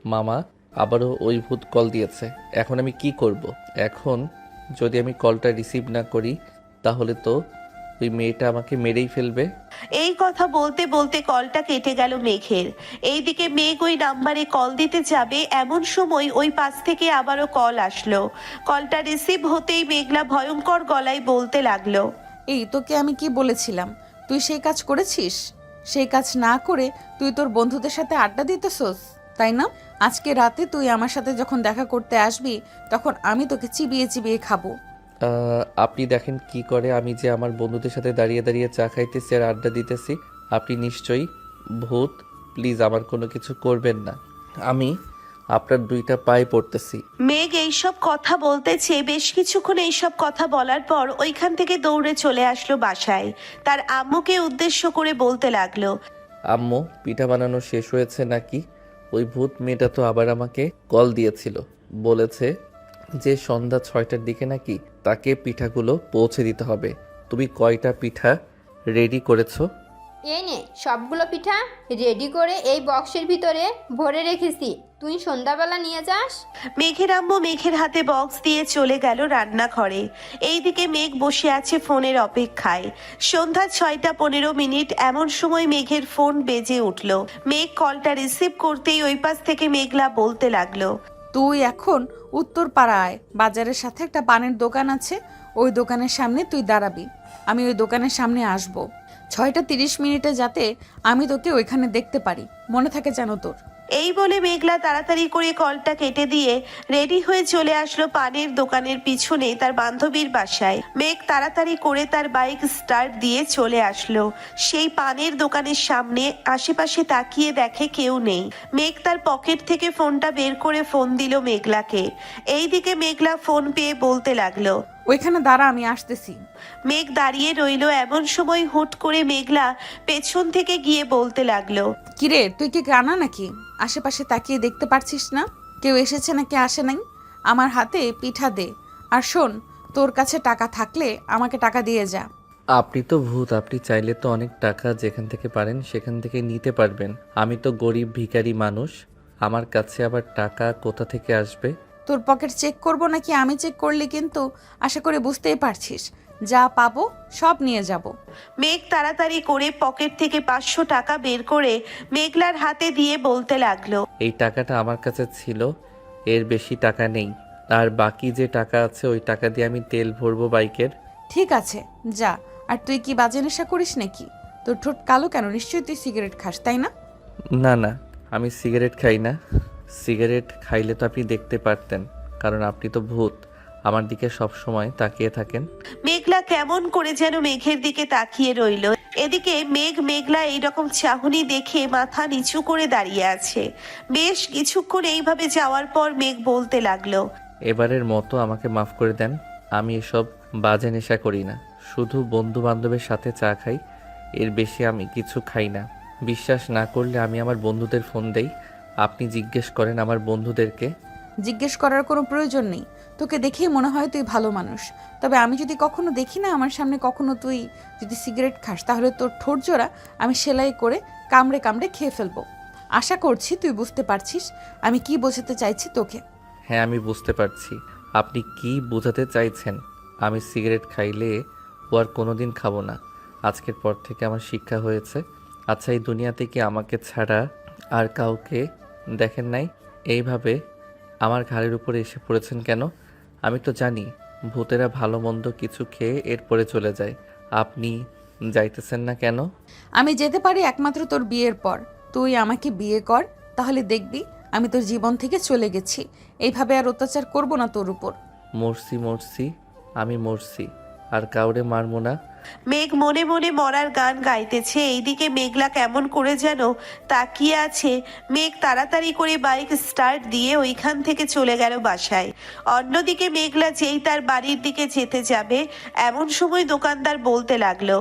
মামা, আবারও ওই ভূত কল দিয়েছে। এখন আমি কি করব? এখন যদি আমি কলটা রিসিভ না করি তাহলে তো ওই মেয়েটা আমাকে মেরেই ফেলবে। এই কথা বলতে বলতে কলটা কেটে গেল মেঘের। এইদিকে মেঘ ওই নাম্বারে কল দিতে যাবে, এমন সময় ওই পাশ থেকে আবারও কল আসলো। কলটা রিসিভ হতেই মেঘলা ভয়ঙ্কর গলায় বলতে লাগলো, এই তোকে আমি কি বলেছিলাম? তুই সেই কাজ করেছিস? সেই কাজ না করে তুই তোর বন্ধুদের সাথে আড্ডা দিতেছস, তাই না? আজকে রাতে তুই আমার সাথে যখন দেখা করতে আসবি তখন আমি তোকে চিবিয়ে চিবিয়ে খাবো। আপনি দেখেন কি করে, আমি যে আমার বন্ধুদের সাথে দাঁড়িয়ে দাঁড়িয়ে চা খাইতেছি আর আড্ডা দিতেছি। আপনি নিশ্চয়ই ভূত, প্লিজ আমার কোনো কিছু করবেন না, আমি আপনার 2টা পায়ে পড়তেছি। মেঘ এইসব কথা বলতেছে। বেশ কিছুক্ষণ এইসব কথা বলার পর ওইখান থেকে দৌড়ে চলে আসলো বাসায়। তার আম্মুকে উদ্দেশ্য করে বলতে লাগলো, আম্মু, পিঠা বানানো শেষ হয়েছে নাকি? ওই ভূত মেয়েটা তো আবার আমাকে কল দিয়েছিল, বলেছে যে সন্ধ্যা 6টার দিকে নাকি তাকে পিঠাগুলো পৌঁছে দিতে হবে। তুমি কয়টা পিঠা রেডি করেছো? এই নে সবগুলো পিঠা রেডি করে এই বক্সের ভিতরে ভরে রেখেছি, তুই সন্ধ্যাবেলা নিয়ে যাস। মেঘের আম্মু মেঘের হাতে বক্স দিয়ে চলে গেল রান্নাঘরে। এইদিকে মেঘ বসে আছে ফোনের অপেক্ষায়। সন্ধ্যা 6:15। এমন সময় মেঘের ফোন বেজে উঠল। মেঘ কলটা রিসিভ করতেই ওই পাশ থেকে মেঘলা বলতে লাগলো, তুই এখন উত্তর পাড়ায় বাজারের সাথে একটা পানের দোকান আছে, ওই দোকানের সামনে তুই দাঁড়াবি, আমি ওই দোকানের সামনে আসব। 6:30 যাতে আমি তোকে ওইখানে দেখতে পারি, মনে থাকে যেন তোর। এই বলে মেঘলা তাড়াতাড়ি করে কলটা কেটে দিয়ে রেডি হয়ে চলে আসলো পানের দোকানের পিছনে তার বান্ধবীর বাসায়। মেঘ তাড়াতাড়ি করে তার বাইক স্টার্ট দিয়ে চলে আসলো সেই পানের দোকানের সামনে। আশেপাশে তাকিয়ে দেখে কেউ নেই। মেঘ তার পকেট থেকে ফোনটা বের করে ফোন দিল মেঘলাকে। এইদিকে মেঘলা ফোন পেয়ে বলতে লাগলো, ওইখানে দাঁড়া, আমি আসতেছি। মেঘ দাঁড়িয়ে রইল। এমন সময় হুট করে মেঘলা পেছন থেকে গিয়ে বলতে লাগলো, কিরে, তুই কি কানা নাকি? আশেপাশে তাকিয়ে দেখতে পারছিস না কেউ এসেছে নাকি আসে নাই? আমার হাতে পিঠা দে, আর শোন, তোর কাছে টাকা থাকলে আমাকে টাকা দিয়ে যা। আপনি তো ভূত, আপনি চাইলে তো অনেক টাকা যেখান থেকে পারেন সেখান থেকে নিতে পারবেন। আমি তো গরিব ভিখারি মানুষ, আমার কাছে আবার টাকা কোথা থেকে আসবে? তোর পকেট চেক করব নাকি আমি চেক করলে কিন্তু আশা করে বুঝতেই পারছিস, যা পাবো সব নিয়ে যাব। মেঘ তাড়াতাড়ি করে পকেট থেকে 500 টাকা বের করে মেঘলার হাতে দিয়ে বলতে লাগলো, এই টাকাটা আমার কাছে ছিল, এর বেশি টাকা নেই। আর বাকি যে টাকা আছে ওই টাকা দিয়ে আমি তেল ভরবো বাইকের। ঠিক আছে, যা। আর তুই কি বাজে নেশা করিস নাকি? তোর ঠোঁট কালো কেন? নিশ্চয়ই তুই সিগারেট খাস, তাই না? না না, আমি সিগারেট খাই না। সিগারেট খাইলে তো আপনি দেখতে পারতেন, কারণ আপনি তো ভূত, আমার দিকে সব সময় তাকিয়ে থাকেন। মেঘলা কেমন করে যেন মেঘের দিকে তাকিয়ে রইল। এদিকে মেঘলা এইরকম চাহনি দেখে মাথা নিচু করে দাঁড়িয়ে আছে। বেশ কিছুক্ষণ এইভাবে যাওয়ার পর মেঘ বলতে লাগলো, এবারের মতো আমাকে মাফ করে দেন। আমি এসব বাজে নেশা করি না, শুধু বন্ধু বান্ধবের সাথে চা খাই, এর বেশি আমি কিছু খাই না। বিশ্বাস না করলে আমি আমার বন্ধুদের ফোন দেই, আপনি জিজ্ঞেস করেন আমার বন্ধুদেরকে। জিজ্ঞেস করার কোনো প্রয়োজন নেই, তোকে দেখেই মনে হয় তুই ভালো মানুষ। তবে আমি যদি কখনো দেখি না আমার সামনে কখনো তুই যদি সিগারেট খাস, তাহলে তোর ঠোঁট জোড়া আমি সেলাই করে কামড়ে কামড়ে খেয়ে ফেলবো। আশা করছি তুই বুঝতে পারছিস আমি কি বোঝাতে চাইছি তোকে। হ্যাঁ, আমি বুঝতে পারছি আপনি কি বোঝাতে চাইছেন। আমি সিগারেট খাইলে ও আর কোনোদিন খাবো না। আজকের পর থেকে আমার শিক্ষা হয়েছে। আচ্ছা, এই দুনিয়াতে কি আমাকে ছাড়া আর কাউকে দেখেন নাই? এইভাবে আমার ঘাড়ের উপরে এসে পড়েছেন কেন? আমি তো জানি ভূতেরা ভালো মন্দ কিছু খেয়ে এরপরে চলে যায়, আপনি যাইতেছেন না কেন? আমি যেতে পারি একমাত্র তোর বিয়ের পর। তুই আমাকে বিয়ে কর, তাহলে দেখবি আমি তোর জীবন থেকে চলে গেছি। এইভাবে আর অত্যাচার করব না তোর উপর। মরছি, আমি মরছি, আর কাউরে মারবো না। মেঘ মনে মনে মরার গান গাইতেছে। এইদিকে মেঘলা কেমন করে যেন তাকিয়ে আছে। মেঘ তাড়াতাড়ি করে বাইক স্টার্ট দিয়ে ওইখান থেকে চলে গেল বাসায়। অন্যদিকে মেঘলা যেই তার বাড়ির দিকে যেতে যাবে, এমন সময় দোকানদার বলতে লাগলো,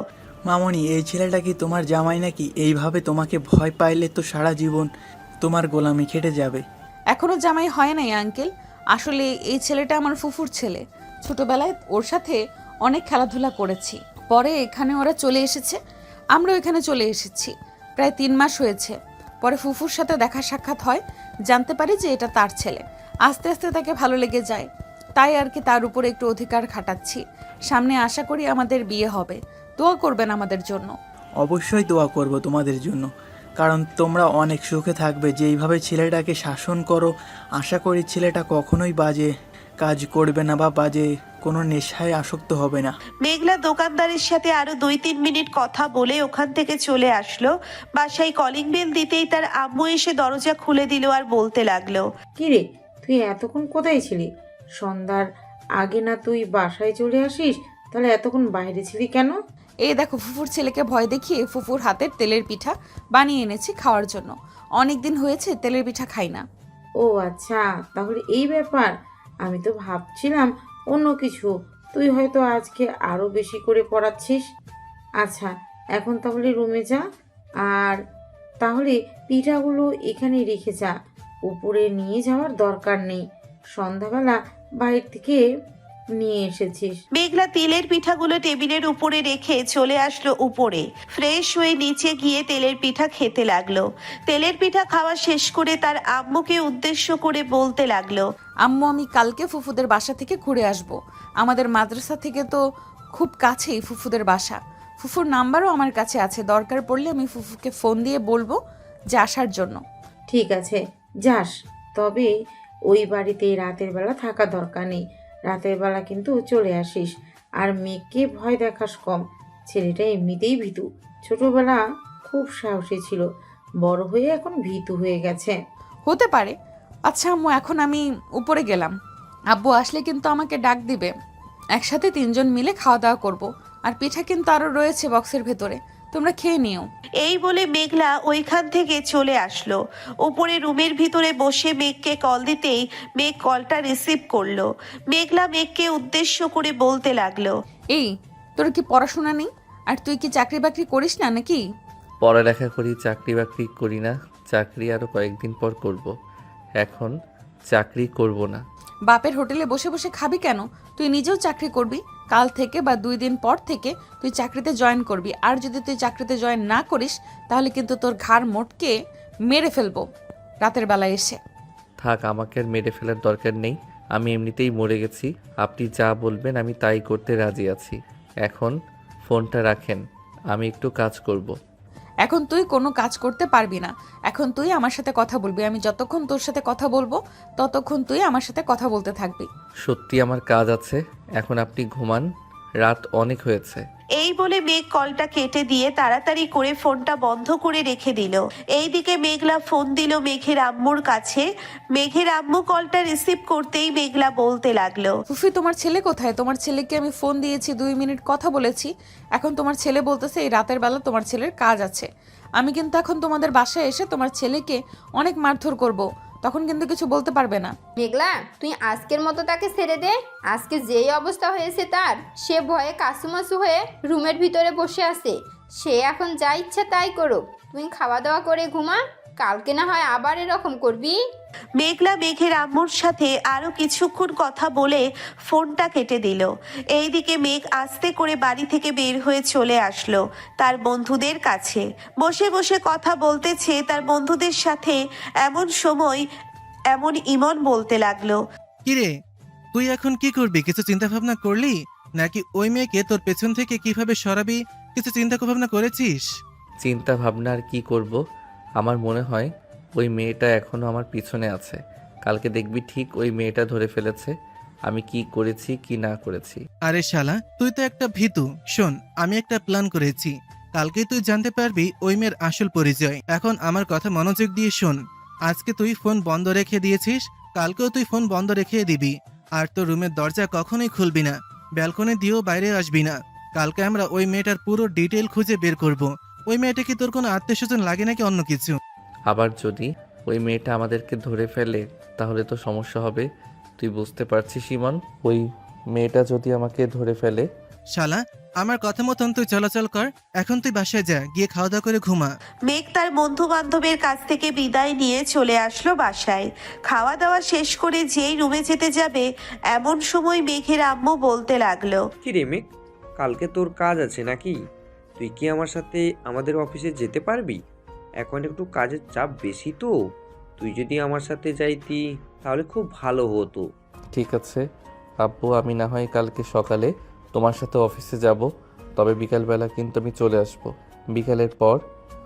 মামনি, এই ছেলেটা কি তোমার জামাই নাকি? এইভাবে তোমাকে ভয় পাইলে তো সারা জীবন তোমার গোলামি খেটে যাবে। এখনো জামাই হয় নাই আঙ্কেল। আসলে এই ছেলেটা আমার ফুফুর ছেলে। ছোটবেলায় ওর সাথে অনেক খেলাধুলা করেছি, পরে এখানে ওরা চলে এসেছে, আমরাও এখানে চলে এসেছি। প্রায় 3 মাস হয়েছে। পরে ফুফুর সাথে দেখা সাক্ষাৎ হয়, জানতে পারি যে এটা তার ছেলে। আস্তে আস্তে তাকে ভালো লেগে যায়, তাই আর কি তার উপরে একটু অধিকার খাটাচ্ছি। সামনে আশা করি আমাদের বিয়ে হবে। দোয়া করবেন আমাদের জন্য। অবশ্যই দোয়া করব তোমাদের জন্য, কারণ তোমরা অনেক সুখে থাকবে। যেইভাবে ছেলেটাকে শাসন করো, আশা করি ছেলেটা কখনোই বাজে কাজ করবে না বা বাজে কোনো নেশায় আসক্ত হবে না। মেঘলা দোকানদারের সাথে আরো 2-3 মিনিট কথা বলে ওখান থেকে চলে আসলো। বাসায় কলিং বেল দিতেই তার আম্মু এসে দরজা খুলে দিল আর বলতে লাগলো, কিরে, তুই এতক্ষণ কোথায় ছিলি? সন্ধ্যার আগে না তুই বাসায় চলে আসিস? তাহলে এতক্ষণ বাইরে ছিলি কেন? এই দেখো, ফুফুর ছেলেকে ভয় দেখিয়ে ফুফুর হাতের তেলের পিঠা বানিয়ে এনেছি খাওয়ার জন্য। অনেক দিন হয়েছে তেলের পিঠা খাই না। ও আচ্ছা, তাহলে এই ব্যাপার। আমি তো ভাবছিলাম অন্য কিছু। তুই হয়তো আজকে আরো বেশি করে পড়াচ্ছিস। আচ্ছা, এখন তাহলে রুমে যা, আর তাহলে পিঠাগুলো এখানে রেখে যা, উপরে নিয়ে যাওয়ার দরকার নেই। সন্ধ্যাবেলা বাইরে থেকে নিয়ে এসেছিস। মেঘলা তেলের পিঠাগুলো টেবিলের উপরে রেখে চলে আসলো উপরে। ফ্রেশ হয়ে নিচে গিয়ে তেলের পিঠা খেতে লাগলো। তেলের পিঠা খাওয়া শেষ করে তার আম্মুকে উদ্দেশ্য করে বলতে লাগলো, আম্মু, আমি কালকে ফুফুদের বাসা থেকে ঘুরে আসব। আমাদের মাদ্রাসা থেকে তো খুব কাছেই ফুফুদের বাসা। ফুফুর নাম্বারও আমার কাছে আছে, দরকার পড়লে আমি ফুফুকে ফোন দিয়ে বলবো যে আসার জন্য। ঠিক আছে, যাস। তবে ওই বাড়িতে রাতের বেলা থাকা দরকার নেই। রাতের বেলা কিন্তু চলে আসিস। আর মেয়েকে ভয় দেখাস কম, ছেলেটা এমনিতেই ভীতু। ছোটবেলা খুব সাহসী ছিল, বড় হয়ে এখন ভীতু হয়ে গেছে। হতে পারে। আচ্ছা আম্মু, এখন আমি উপরে গেলাম। আব্বু আসলে কিন্তু আমাকে ডাক দিবে, একসাথে 3জন মিলে খাওয়া দাওয়া করব। আর পিঠা কিন্তু আরও রয়েছে বক্সের ভেতরে, তোমরা খেয়ে নিও। এই বলে মেঘলা ওইখান থেকে চলে আসলো। উপরে রুমের ভিতরে বসে মেঘকে কল দিতেই মেঘ কলটা রিসিভ করলো। মেঘলা মেঘকে উদ্দেশ্য করে বলতে লাগলো, এই, তোর কি পড়াশোনা নেই? আর তুই কি চাকরি বাকরি করিস না নাকি? পড়ালেখা করি, চাকরি বাকরি করি না। চাকরি আরও কয়েকদিন পর করব। এখন চাকরি করব না। বাপের হোটেলে বসে বসে খাবি কেন? তুই নিজেও চাকরি করবি। কাল থেকে বা 2 দিন পর থেকে তুই চাকরিতে জয়েন করবি। আর যদি তুই চাকরিতে জয়েন না করিস তাহলে কিন্তু তোর ঘাড় মোটকে মেরে ফেলবো রাতের বেলায় এসে। থাক, আমাকে আর মেরে ফেলার দরকার নেই। আমি এমনিতেই মরে গেছি। আপনি যা বলবেন আমি তাই করতে রাজি আছি। এখন ফোনটা রাখেন, আমি একটু কাজ করব। এখন তুই কোনো কাজ করতে পারবি না। এখন তুই আমার সাথে কথা বলবি। আমি যতক্ষণ তোর সাথে কথা বলবো ততক্ষণ তুই আমার সাথে কথা বলতে থাকবি। সত্যি আমার কাজ আছে, এখন আপনি ঘুমান, রাত অনেক হয়েছে। এই বলে মেঘ কলটা কেটে দিয়ে তাড়াতাড়ি করে ফোনটা বন্ধ করে রেখে দিল। এইদিকে মেঘলা ফোন দিল মেঘের আম্মুর কাছে। মেঘের আম্মু কলটা রিসিভ করতেই মেঘলা বলতে লাগলো, ফুফি, তোমার ছেলে কোথায়? তোমার ছেলেকে আমি ফোন দিয়েছি, 2 মিনিট কথা বলেছি। এখন তোমার ছেলে বলতেছে এই রাতের বেলা তোমার ছেলের কাজ আছে। আমি কিন্তু এখন তোমাদের বাসায় এসে তোমার ছেলেকে অনেক মারধর করব, তখন কিন্তু কিছু বলতে পারবে না। মেঘলা, তুই আজকের মতো তাকে ছেড়ে দে। আজকে যেই অবস্থা হয়েছে তার, সে ভয়ে কাসুমাসু হয়ে রুমের ভিতরে বসে আছে। সে এখন যা ইচ্ছা তাই করুক, তুই খাওয়া দাওয়া করে ঘুমা। কালকে না হয় আবার এরকম করবি। মেঘলা মেঘের আম্মুর সাথে আরো কিছুক্ষণ কথা বলে ফোনটা কেটে দিল। এইদিকে মেঘ আস্তে করে বাড়ি থেকে বের হয়ে চলে আসলো তার বন্ধুদের কাছে। বসে বসে কথা বলতেছে তার বন্ধুদের সাথে। এমন সময় এমন ইমন বলতে লাগলো, কিরে, তুই এখন কি করবি? কিছু চিন্তা ভাবনা করলি নাকি ওই মেয়েকে তোর পেছন থেকে কিভাবে সরাবি কিছু চিন্তা ভাবনা করেছিস? চিন্তা ভাবনা আর কি করব? আমার মনে হয় ওই মেয়েটা এখনও আমার পিছনে আছে। কালকে দেখবি ঠিক ওই মেয়েটা ধরে ফেলেছে আমি কি করেছি কি না করেছি। আরে শালা, তুই তো একটা ভীতু। শোন, আমি একটা প্ল্যান করেছি। কালকে তুই জানতে পারবি ওই মেয়ের আসল পরিচয়। এখন আমার কথা মনোযোগ দিয়ে শোন। আজকে তুই ফোন বন্ধ রেখে দিয়েছিস, কালকেও তুই ফোন বন্ধ রেখে দিবি। আর তোর রুমের দরজা কখনোই খুলবি না, ব্যালকনি দিয়েও বাইরে আসবি না। কালকে আমরা ওই মেয়েটার পুরো ডিটেল খুঁজে বের করব। ওই মেয়েটা কি তোর কোনো আত্মীয়স্বজন লাগে নাকি অন্য কিছু? আবার যদি ওই মেয়েটা আমাদেরকে ধরে ফেলে তাহলে তো সমস্যা হবে। তুই বুঝতে পারছিস ইমন, ওই মেয়েটা যদি আমাকে ধরে ফেলে। শালা, আমার কথা মতন তুই চলাচল কর। এখন তুই বাসায় যা, গিয়ে খাওয়া দাওয়া করে ঘুমা। মেঘ তার বন্ধু বান্ধবের কাছ থেকে বিদায় নিয়ে চলে আসলো বাসায়। খাওয়া দাওয়া শেষ করে যেই রুমে যেতে যাবে এমন সময় মেঘের আম্মু বলতে লাগলো, কি রে মেঘ, কালকে তোর কাজ আছে নাকি? তুই কি আমার সাথে আমাদের অফিসে যেতে পারবি? এখন একটু কাজের চাপ বেশি তো। তুই যদি আমার সাথে যাইতি তাহলে খুব ভালো হতো। ঠিক আছে আব্বু, আমি না হয় কালকে সকালে তোমার সাথে অফিসে যাব, তবে বিকালবেলা কিন্তু আমি চলে আসব। বিকালের পর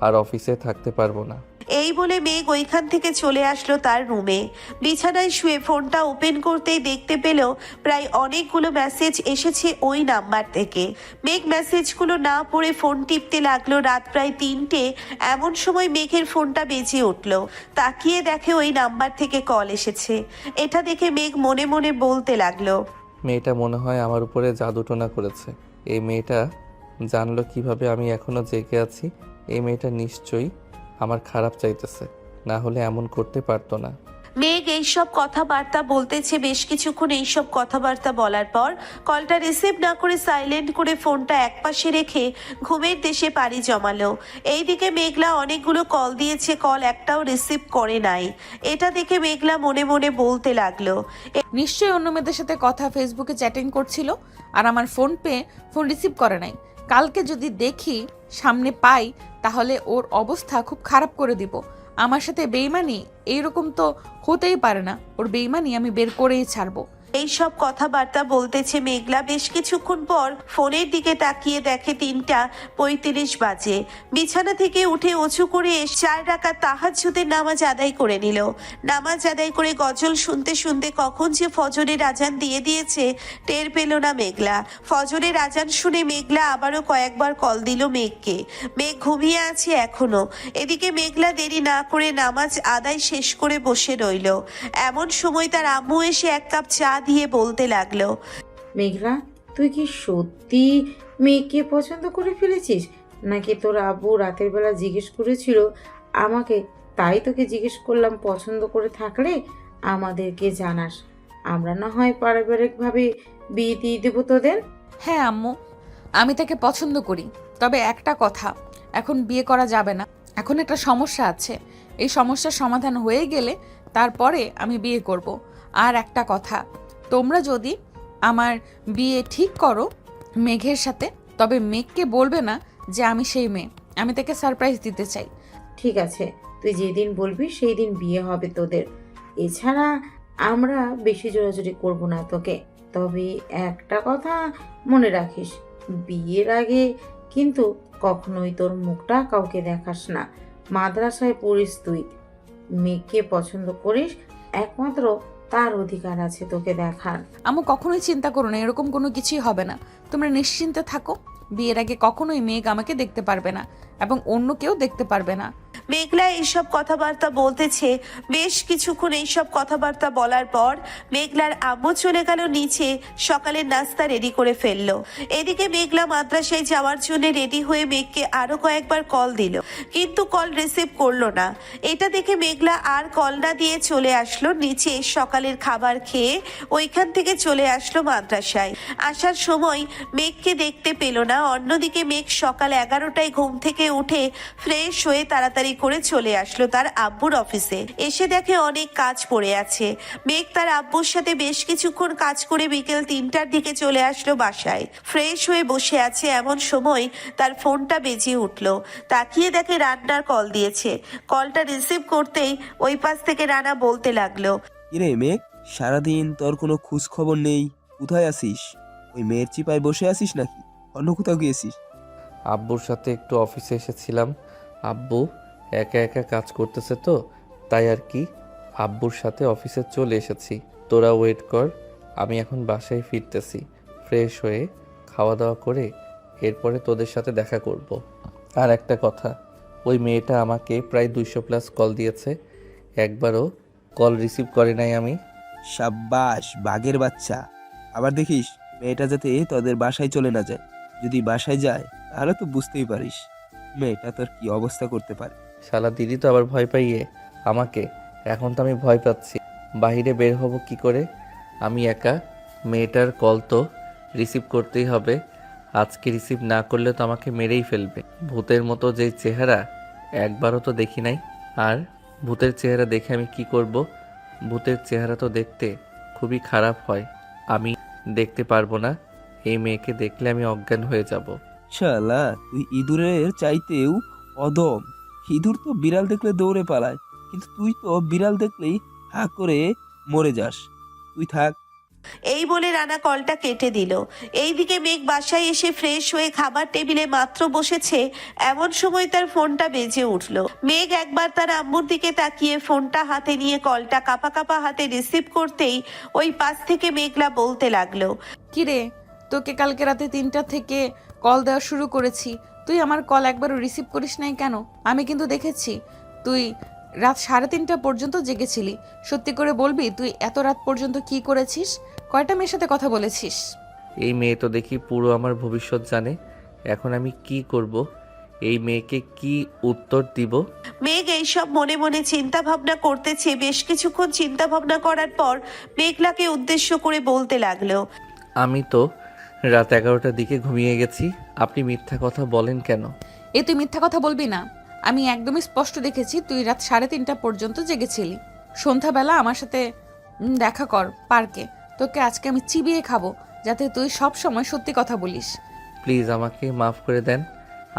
আর অফিসে থাকতে পারবো না। এই বলে মেঘ ওইখান থেকে চলে আসলো তার রুমে। বিছানায় শুয়ে ফোনটা ওপেন করতেই দেখতে পেল প্রায় অনেকগুলো মেসেজ এসেছে ওই নাম্বার থেকে। মেঘ মেসেজগুলো না পড়ে ফোন টিপতে লাগলো। রাত প্রায় 3টে। এমন সময় মেঘের ফোনটা বেজে উঠল। তাকিয়ে দেখে ওই নাম্বার থেকে কল এসেছে। এটা দেখে মেঘ মনে মনে বলতে লাগলো, মেয়েটা মনে হয় আমার উপরে জাদুটোনা করেছে। এই মেয়েটা জানলো কিভাবে আমি এখনো জেগে আছি। এই মেয়েটা নিশ্চয়ই আমার খারাপ চাইতেছে, না হলে এমন করতে পারতো না। মেঘ এইসব কথাবার্তা বলতেছে। বেশ কিছুক্ষণ এইসব কথাবার্তা বলার পর কলটা রিসিভ না করে সাইলেন্ট করে ফোনটা একপাশে রেখে ঘুমের দেশে পাড়ি জমালো। এইদিকে মেঘলা অনেকগুলো কল দিয়েছে, কল একটাও রিসিভ করে নাই। এটা দেখে মেঘলা মনে মনে বলতে লাগলো, নিশ্চয়ই অন্য মেয়েদের সাথে কথা, ফেসবুকে চ্যাটিং করছিল আর আমার ফোন পেয়ে ফোন রিসিভ করে নাই। কালকে যদি দেখি সামনে পাই তাহলে ওর অবস্থা খুব খারাপ করে দিব। আমার সাথে বেইমানি এইরকম তো হতেই পারে না। ওর বেইমানি আমি বের করেই ছাড়বো। এই সব কথাবার্তা বলতেছে মেঘলা। বেশ কিছুক্ষণ পর ফোনের দিকে তাকিয়ে দেখে 3:35 বাজে। বিছানা থেকে উঠে উঁচু করে 4 রাকাত তাহাজ্জুদের নামাজ আদায় করে নিল। নামাজ আদায় করে গজল শুনতে শুনতে কখন যে ফজরের আজান দিয়ে দিয়েছে টের পেল না মেঘলা। ফজরের আজান শুনে মেঘলা আবারও কয়েকবার কল দিল মেঘকে। মেঘ ঘুমিয়ে আছে এখনো। এদিকে মেঘলা দেরি না করে নামাজ আদায় শেষ করে বসে রইল। এমন সময় তার আম্মু এসে 1 কাপ চা দিয়ে বলতে লাগলো, মেঘলা, তুই কি সত্যি মেয়েকে পছন্দ করে ফেলেছিস, নাকি তোর আব্বু রাতের বেলা জিজ্ঞেস করেছিল আমাকে, তাই তোকে জিজ্ঞেস করলাম? পছন্দ করে থাকলে আমাদেরকে জানাস, আমরা না হয় পারিবারিকভাবে বিয়ে দিয়ে দেবো তোদের। হ্যাঁ আম্মু, আমি তাকে পছন্দ করি, তবে একটা কথা, এখন বিয়ে করা যাবে না। এখন একটা সমস্যা আছে, এই সমস্যার সমাধান হয়ে গেলে তারপরে আমি বিয়ে করব। আর একটা কথা, তোমরা যদি আমার বিয়ে ঠিক করো মেঘের সাথে, তবে মেঘকে বলবে না যে আমি সেই মেয়ে। আমি তাকে সারপ্রাইজ দিতে চাই। ঠিক আছে, তুই যেদিন বলবি সেই দিন বিয়ে হবে তোদের। এছাড়া আমরা বেশি জোরাজুরি করব না তোকে। তবে একটা কথা মনে রাখিস, বিয়ের আগে কিন্তু কখনোই তোর মুখটা কাউকে দেখাস না। মাদ্রাসায় পড়িস তুই, মেয়েকে পছন্দ করিস, একমাত্র তার অধিকার আছে তোকে দেখার। আম্মু কখনোই চিন্তা করো না, এরকম কোনো কিছুই হবে না। তোমরা নিশ্চিন্তে থাকো, বিয়ের আগে কখনোই মেঘ আমাকে দেখতে পারবে না এবং অন্য কেউ দেখতে পারবে না। মেঘলা এইসব কথাবার্তা বলতেছে। বেশ কিছুক্ষণ এইসব কথাবার্তা বলার পর মেঘলার আম্মু চলে গেল নিচে সকালের নাস্তা রেডি করে ফেললো। এদিকে মেঘলা মাদ্রাসায় যাওয়ার জন্য রেডি হয়ে মেঘকে আরো কয়েকবার কল দিল, কিন্তু কল রিসিভ করলো না। এটা দেখে মেঘলা আর কল না দিয়ে চলে আসলো নিচে। সকালের খাবার খেয়ে ওইখান থেকে চলে আসলো মাদ্রাসায়। আসার সময় মেঘকে দেখতে পেল না। অন্যদিকে মেঘ সকাল 11টায় ঘুম থেকে উঠে ফ্রেশ হয়ে তাড়াতাড়ি করে চলে আসলো তার আব্বুর অফিসে। এসে দেখে অনেক কাজ পড়ে আছে। মেঘ তার আব্বুর সাথে বেশ কিছুক্ষণ কাজ করে বিকেল 3টার দিকে চলে আসলো বাসায়। ফ্রেশ হয়ে বসে আছে, এমন সময় তার ফোনটা বেজে উঠলো। তাকিয়ে দেখে রান্নার কল দিয়েছে। কলটা রিসিভ করতেই ওই পাশ থেকে রানা বলতে লাগলো, কিরে মেঘ, সারাদিন তোর কোনো খোঁজ খবর নেই, কোথায় আছিস? ওই মেয়ের চিপায় বসে আছিস নাকি অন্য কোথাও গিয়েছিস? আব্বুর সাথে একটু অফিসে এসেছিলাম। আব্বু একা একা কাজ করতেছে তো, তাই আর কি আব্বুর সাথে অফিসে চলে এসেছি। তোরা ওয়েট কর, আমি এখন বাসায় ফিরতেছি। ফ্রেশ হয়ে খাওয়া দাওয়া করে এরপরে তোদের সাথে দেখা করব। আর একটা কথা, ওই মেয়েটা আমাকে প্রায় 200+ কল দিয়েছে, একবারও কল রিসিভ করে নাই আমি। সাব্বাস বাঘের বাচ্চা। আবার দেখিস মেয়েটা যাতে তোদের বাসায় চলে না যায়। যদি বাসায় যায় তাহলে তো বুঝতেই পারিস মেয়েটা তোর কি অবস্থা করতে পারে। শালা দিদি তো আবার ভয় পাইয়ে আমাকে। এখন তো আমি ভয় পাচ্ছি, বাইরে বের হব কি করে? আমি একা, মেয়েটার কল তো রিসিভ করতেই হবে। আজকে রিসিভ না করলে তো আমাকে মেরেই ফেলবে। ভূতের মতো যেই চেহারা একবারও তো দেখি নাই। আর ভূতের চেহারা দেখে আমি কি করব? ভূতের চেহারা তো দেখতে খুবই খারাপ হয়, আমি দেখতে পারবো না। এই মেয়েকে দেখলে আমি অজ্ঞান হয়ে যাব। শালা তুই ইঁদুরের চাইতেও অদম। ইঁদুর তো বিড়াল দেখলে দৌড়ে পালায়, কিন্তু তুই তো বিড়াল দেখলেই হা করে মরে যাস। তুই থাক। এই বলে রানা কলটা কেটে দিল। এইদিকে মেঘ বাসায় এসে ফ্রেশ হয়ে খাবার টেবিলে মাত্র বসেছে, এমন সময় তার ফোনটা বেজে উঠলো। মেঘ একবার তার আম্মুর দিকে তাকিয়ে ফোনটা হাতে নিয়ে কলটা কাপা কাপা হাতে রিসিভ করতেই ওই পাশ থেকে মেঘলা বলতে লাগলো, কিরে, তোকে কালকে রাতে 3টা থেকে কল দেওয়া শুরু করেছি, তুই আমার কল একবারও রিসিভ করিস নাই কেন? আমি কিন্তু দেখেছি তুই রাত 3:30 পর্যন্ত জেগেছিলি। সত্যি করে বলবি তুই এত রাত পর্যন্ত কি করেছিস? কয়টা মেয়ের সাথে কথা বলেছিস? এই মেয়ে তো দেখি পুরো আমার ভবিষ্যৎ জানে। এখন আমি কি করব? এই মেয়েকে কি উত্তর দিব? মেঘ এইসব মনে মনে চিন্তা ভাবনা করতেছে। বেশ কিছুক্ষণ চিন্তা ভাবনা করার পর মেঘলাকে উদ্দেশ্য করে বলতে লাগলো, আমি তো রাত 11টার দিকে ঘুমিয়ে গেছি, আপনি মিথ্যা কথা বলেন কেন? তুই মিথ্যা কথা বলবি না। আমি একদমই স্পষ্ট দেখেছি তুই রাত 3:30 পর্যন্ত জেগেছিলি। সন্ধ্যাবেলা আমার সাথে দেখা কর পার্কে, তোকে আজকে আমি চিবিয়ে খাবো, যাতে তুই সব সময় সত্যি কথা বলিস। প্লিজ আমাকে মাফ করে দেন,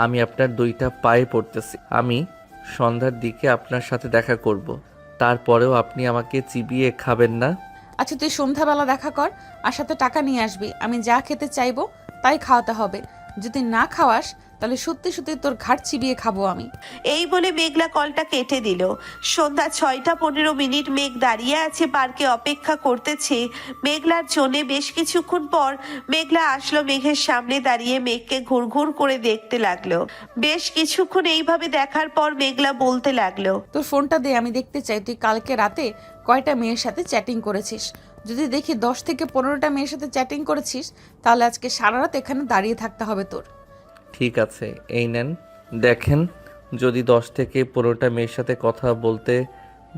আমি আপনার 2টা পায়ে পড়তেছি। আমি সন্ধ্যার দিকে আপনার সাথে দেখা করব, তারপরেও আপনি আমাকে চিবিয়ে খাবেন না? আচ্ছা তুই সন্ধ্যাবেলা দেখা কর আর সাথে টাকা নিয়ে আসবি, আমি যা খেতে চাইবো তাই খাওয়াতে হবে। যদি না খাওয়াস তাহলে সত্যি সত্যি তোর ঘাট চিবিয়ে খাবো আমি। এই বলে মেঘলা কলটা কেটে দিল। সন্ধ্যা 6:15 মেঘ দাঁড়িয়ে আছে পার্কে, অপেক্ষা করতেছে মেঘলার জন্যে। বেশ কিছুক্ষণ পর মেঘলা আসলো মেঘের সামনে দাঁড়িয়ে মেঘকে ঘুরঘুর করে দেখতে লাগলো। বেশ কিছুক্ষণ এইভাবে দেখার পর মেঘলা বলতে লাগলো, তোর ফোনটা দে, আমি দেখতে চাই তুই কালকে রাতে কয়টা মেয়ের সাথে চ্যাটিং করেছিস। যদি দেখি 10 থেকে 15টা মেয়ের সাথে চ্যাটিং করেছিস তাহলে আজকে সারা রাত এখানে দাঁড়িয়ে থাকতে হবে তোর। ঠিক আছে, এই নেন দেখেন। যদি 10 থেকে 15টা মেয়ের সাথে কথা বলতে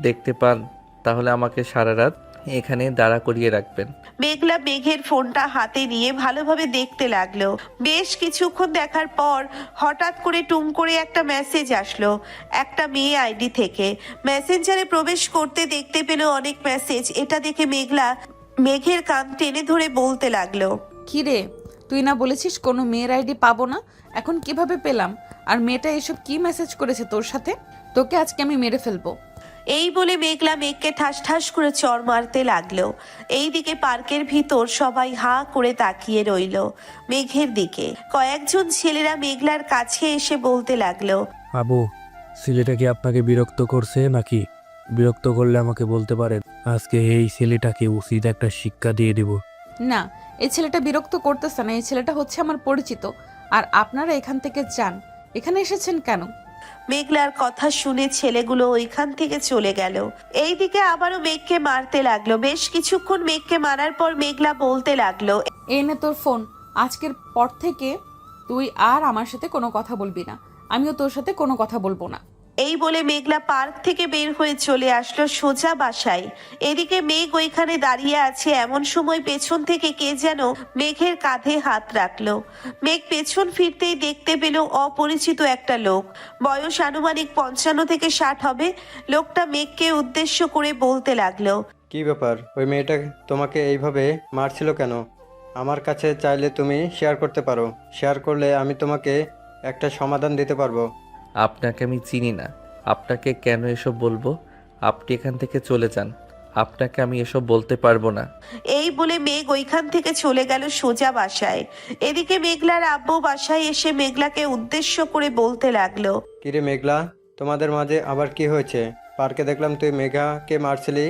দেখতে পান তাহলে আমাকে সারা রাত এখানে দাঁড়া করিয়ে রাখবেন। মেঘলা মেঘের ফোনটা হাতে নিয়ে ভালোভাবে দেখতে লাগলো। বেশ কিছুক্ষণ দেখার পর হঠাৎ করে টুম করে একটা মেসেজ আসলো একটা মেয়ে আইডি থেকে। মেসেঞ্জারে প্রবেশ করতে দেখতে পেল অনেক মেসেজ। এটা দেখে মেঘলা মেঘের কান টেনে ধরে বলতে লাগলো, কি রে, তুই না বলেছিস কোনো মেয়ের আইডি পাবো না, এখন কিভাবে পেলাম? আর মেয়েটা এসব কি মেসেজ করেছে তোর সাথে? তোকে আজকে আমি মেরে ফেলবো। এই বলে মেঘলা মেঘকে ঠাস ঠাস করে চড় মারতে লাগলো। এইদিকে পার্কের ভিতর সবাই হাঁ করে তাকিয়ে রইল মেঘের দিকে। কয়েকজন ছেলেরা মেঘলার কাছে এসে বলতে লাগলো, আবু, ছেলেটা কি আপনাকে বিরক্ত করছে নাকি? বিরক্ত করলে আমাকে বলতে পারেন, আজকে এই ছেলেটাকে উচিত একটা শিক্ষা দিয়ে দিব। না, এই ছেলেটা বিরক্ত করতেছে না, এই ছেলেটা হচ্ছে আমার পরিচিত। আর আপনারা এখান থেকে যান। এখানে এসেছেন কেন? মেঘলার কথা শুনে ছেলেগুলো ওইখান থেকে চলে গেল। এইদিকে আবারও মেঘকে মারতে লাগলো। বেশ কিছুক্ষণ মেঘকে মারার পর মেঘলা বলতে লাগলো, এই নে তোর ফোন, আজকের পর থেকে তুই আর আমার সাথে কোনো কথা বলবি না, আমিও তোর সাথে কোনো কথা বলবো না। এই বলে মেঘলা পার্ক থেকে বের হয়ে চলে আসলো সোজা বাসায়। এদিকে মেঘ ওইখানে দাঁড়িয়ে আছে। এমন সময় পেছন থেকে কে যেন মেঘের কাঁধে হাত রাখলো। মেঘ পেছন ফিরতেই দেখতে পেল অপরিচিত একটা লোক। বয়স আনুমানিক 55 থেকে 60 হবে। লোকটা মেঘকে উদ্দেশ্য করে বলতে লাগলো, কি ব্যাপার, ওই মেয়েটা তোমাকে এইভাবে মারছিল কেন? আমার কাছে চাইলে তুমি শেয়ার করতে পারো। শেয়ার করলে আমি তোমাকে একটা সমাধান দিতে পারবো। আপনাকে আমি চিনি না, আপনাকে কেন এসব বলবো? আপনি এখান থেকে চলে যান, আপনাকে আমি এসব বলতে পারবো না। এই বলে মেঘ ওইখান থেকে চলে গেল সোজা বাসায়। এদিকে মেঘলার আব্বু বাসায় এসে মেঘলাকে উদ্দেশ্য করে বলতে লাগলো, কিরে মেঘলা, তোমাদের মাঝে আবার কি হয়েছে? পার্কে দেখলাম তুই মেঘাকে মারছিলি,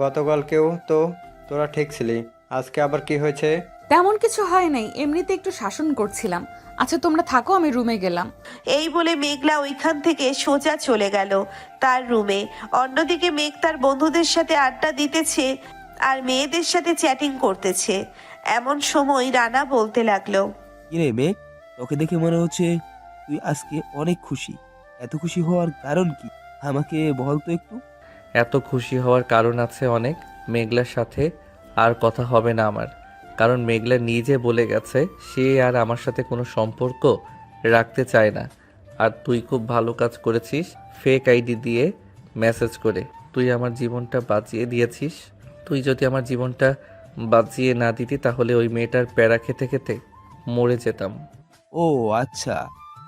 গতকালকেও তো তোরা ঠিক ছিলি, আজকে আবার কি হয়েছে? তেমন কিছু হয় নাই, এমনিতে একটু শাসন করছিলাম। আচ্ছা তোমরা থাকো, আমি রুমে গেলাম। এই বলে মেঘলা ওইখান থেকে সোজা চলে গেল তার রুমে। অন্যদিকে মেঘ তার বন্ধুদের সাথে আড্ডা দিতেছে আর মেয়েদের সাথে চ্যাটিং করতেছে। এমন সময় রানা বলতে লাগলো, কিরে মেঘ, তোকে দেখে মনে হচ্ছে তুই আজকে অনেক খুশি। এত খুশি হওয়ার কারণ কি আমাকে বল তো একটু। এত খুশি হওয়ার কারণ আছে অনেক। মেঘলার সাথে আর কথা হবে না আমার, কারণ মেঘলা নিজে বলে গেছে সে আর আমার সাথে কোনো সম্পর্ক রাখতে চায় না। আর তুই খুব ভালো কাজ করেছিস ফেক আইডি দিয়ে মেসেজ করে। তুই আমার জীবনটা বাঁচিয়ে দিয়েছিস। তুই যদি আমার জীবনটা বাঁচিয়ে না দিতি তাহলে ওই মেয়েটার প্যারা খেতে খেতে মরে যেতাম। ও আচ্ছা,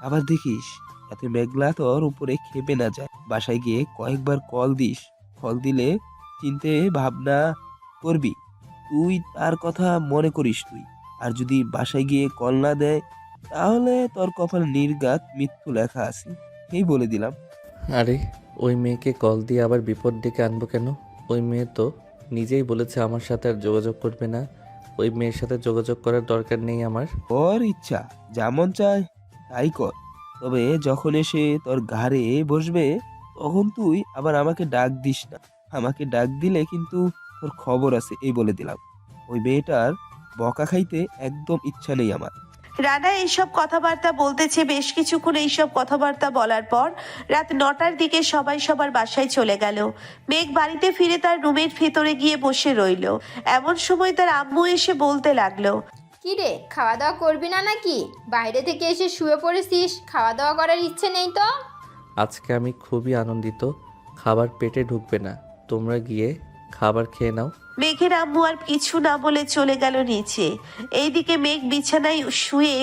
আবার দেখিস যাতে মেঘলা তোর উপরে খেপে না যায়। বাসায় গিয়ে কয়েকবার কল দিস, কল দিলে চিনতে ভাবনা করবি, তুই তার কথা মনে করিস তুই। আর যদি বাসায় গিয়ে কল না দেয় তাহলে তোর কপাল নির্ঘাত মৃত্যু লেখা আছে, এই বলে দিলাম। আরে ওই মেয়েকে কল দিয়ে আবার বিপদ ডেকে আনবো কেন? ওই মেয়ে তো নিজেই বলেছে আমার সাথে আর যোগাযোগ করবে না। ওই মেয়ের সাথে যোগাযোগ করার দরকার নেই আমার। ওর ইচ্ছা, যেমন চায় তাই কর। তবে যখন এসে তোর ঘাড়ে বসবে তখন তুই আবার আমাকে ডাক দিস না। আমাকে ডাক দিলে কিন্তু তোর খবর আছে, এই বলে দিলাম। ওই মেয়েটার বকা খাইতে একদম ইচ্ছা নেই আমার। রানা এইসব কথাবার্তা বলতেছে। বেশ কিছুক্ষণ এইসব কথাবার্তা বলার পর রাত 9টার দিকে সবাই সবার বাসায় চলে গেল। মেঘ বাড়িতে ফিরে তার রুমের ভেতরে গিয়ে বসে রইল। এমন সময় তার আম্মু এসে বলতে লাগলো, কি রে, খাওয়া দাওয়া করবি না নাকি? বাইরে থেকে এসে শুয়ে পড়েছিস, খাওয়া দাওয়া করার ইচ্ছে নেই তো? আজকে আমি খুবই আনন্দিত, খাবার পেটে ঢুকবে না। তোমরা গিয়ে খাবার খেয়ে নাও। মেঘের আম্মু আর কিছু না বলে চলে গেল নিচে। এইদিকে মেঘ বিছানায় শুয়ে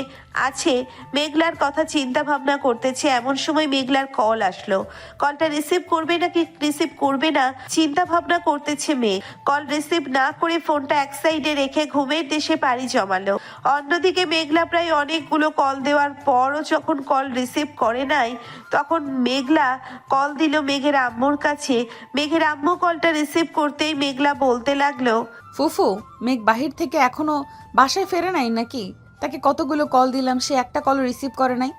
আছে, মেঘলার কথা চিন্তা ভাবনা করতেছে। এমন সময় মেঘলার কল আসলো। কলটা রিসিভ করবে নাকি রিসিভ করবে না চিন্তা ভাবনা করতেছে মেঘ। কল রিসিভ না করে ফোনটা এক সাইডে রেখে ঘুমের দেশে পাড়ি জমালো। অন্যদিকে মেঘলা প্রায় অনেকগুলো কল দেওয়ার পরও যখন কল রিসিভ করে নাই, তখন মেঘলা কল দিল মেঘের আম্মুর কাছে। মেঘের আম্মু কলটা রিসিভ করতেই মেঘলা বলতে লাগলো, ফুফু, মেঘ বাহির থেকে এখনো বাসায় ফেরে নাই নাকি? তাকে কতগুলো কল দিলাম, সে একটা কল রিসিভ করে নাই।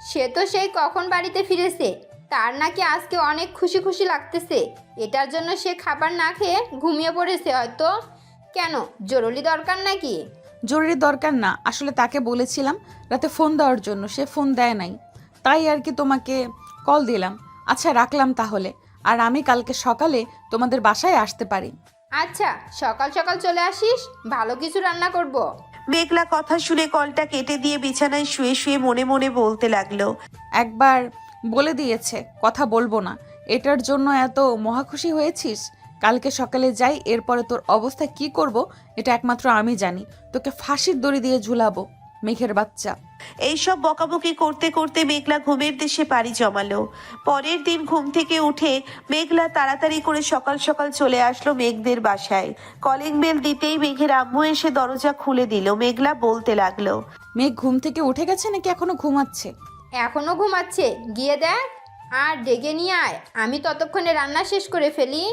সে তো সেই কখন বাড়িতে ফিরেছে, তার নাকি আজকে অনেক খুশি খুশি লাগতেছে। এটার জন্য সে খাবার না খেয়ে ঘুমিয়ে পড়েছে হয়তো। কেন, জরুরি দরকার নাকি? জরুরি দরকার না, আসলে তাকে বলেছিলাম রাতে ফোন দেওয়ার জন্য, সে ফোন দেয় নাই, তাই আর কি তোমাকে কল দিলাম। আচ্ছা রাখলাম তাহলে, আর আমি কালকে সকালে তোমাদের বাসায় আসতে পারি। আচ্ছা, সকাল সকাল চলে আসিস, ভালো কিছু রান্না করব। মেঘলা কথা শুনে কলটা কেটে দিয়ে বিছানায় শুয়ে শুয়ে মনে মনে বলতে লাগলো, একবার বলে দিয়েছে কথা বলবো না, এটার জন্য এত মহাখুশি হয়েছিস? কালকে সকালে যাই, এরপরে তোর অবস্থা কি করব এটা একমাত্র আমি জানি। তোকে ফাঁসির দড়ি দিয়ে ঝুলাবো, মেঘের বাচ্চা। এইসব বকাবকি করতে করতে মেঘলা ঘুমের দেশে পাড়ি জমালো। পরের দিন ঘুম থেকে উঠে মেঘলা তাড়াতাড়ি করে সকাল সকাল চলে আসলো মেঘদের বাসায়। কলিং বেল দিতেই মেঘের আম্মু এসে দরজা খুলে দিল। মেঘলা বলতে লাগলো, মেঘ ঘুম থেকে উঠে গেছে নাকি এখনো ঘুমাচ্ছে? এখনো ঘুমাচ্ছে, গিয়ে দেখ আর ডেকে নিয়ে আয়, আমি ততক্ষণে রান্না শেষ করে ফেলি।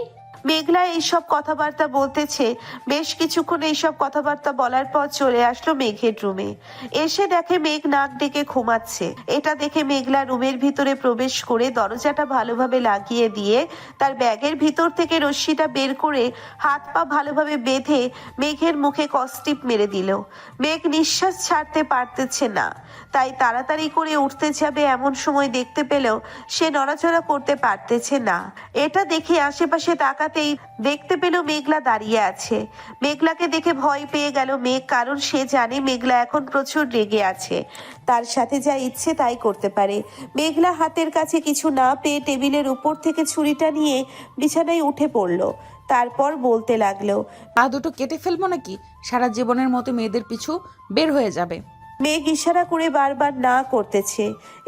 মেঘলা এইসব কথাবার্তা বলতেছে। বেশ কিছুক্ষণ এইসব কথাবার্তা বলার পর চলে আসলো মেঘের রুমে। এসে দেখে মেঘ নাক ডেকে ঘুমাচ্ছে। এটা দেখে মেঘলা রুমের ভিতরে প্রবেশ করে দরজাটা ভালোভাবে লাগিয়ে দিয়ে তার ব্যাগের ভিতর থেকে রশ্মিটা বের করে হাত পা ভালোভাবে বেঁধে মেঘের মুখে কস্টিপ মেরে দিল। মেঘ নিঃশ্বাস ছাড়তে পারতেছে না, তাই তাড়াতাড়ি করে উঠতে যাবে, এমন সময় দেখতে পেলেও সে নড়াচড়া করতে পারতেছে না। এটা দেখে আশেপাশে তাকাতেই দেখতে পেল মেঘলা দাঁড়িয়ে আছে। মেঘলাকে দেখে ভয় পেয়ে গেল মেঘ, কারণ সে জানে মেঘলা এখন প্রচুর রেগে আছে, তার সাথে যা ইচ্ছে তাই করতে পারে। মেঘলা হাতের কাছে কিছু না পেয়ে টেবিলের উপর থেকে ছুরিটা নিয়ে বিছানায় উঠে পড়লো। তারপর বলতে লাগলো, পা দুটো কেটে ফেলবো নাকি? সারা জীবনের মতো মেয়েদের পিছু বের হয়ে যাবে। মেঘ ইশারা করে বারবার না করতেছে।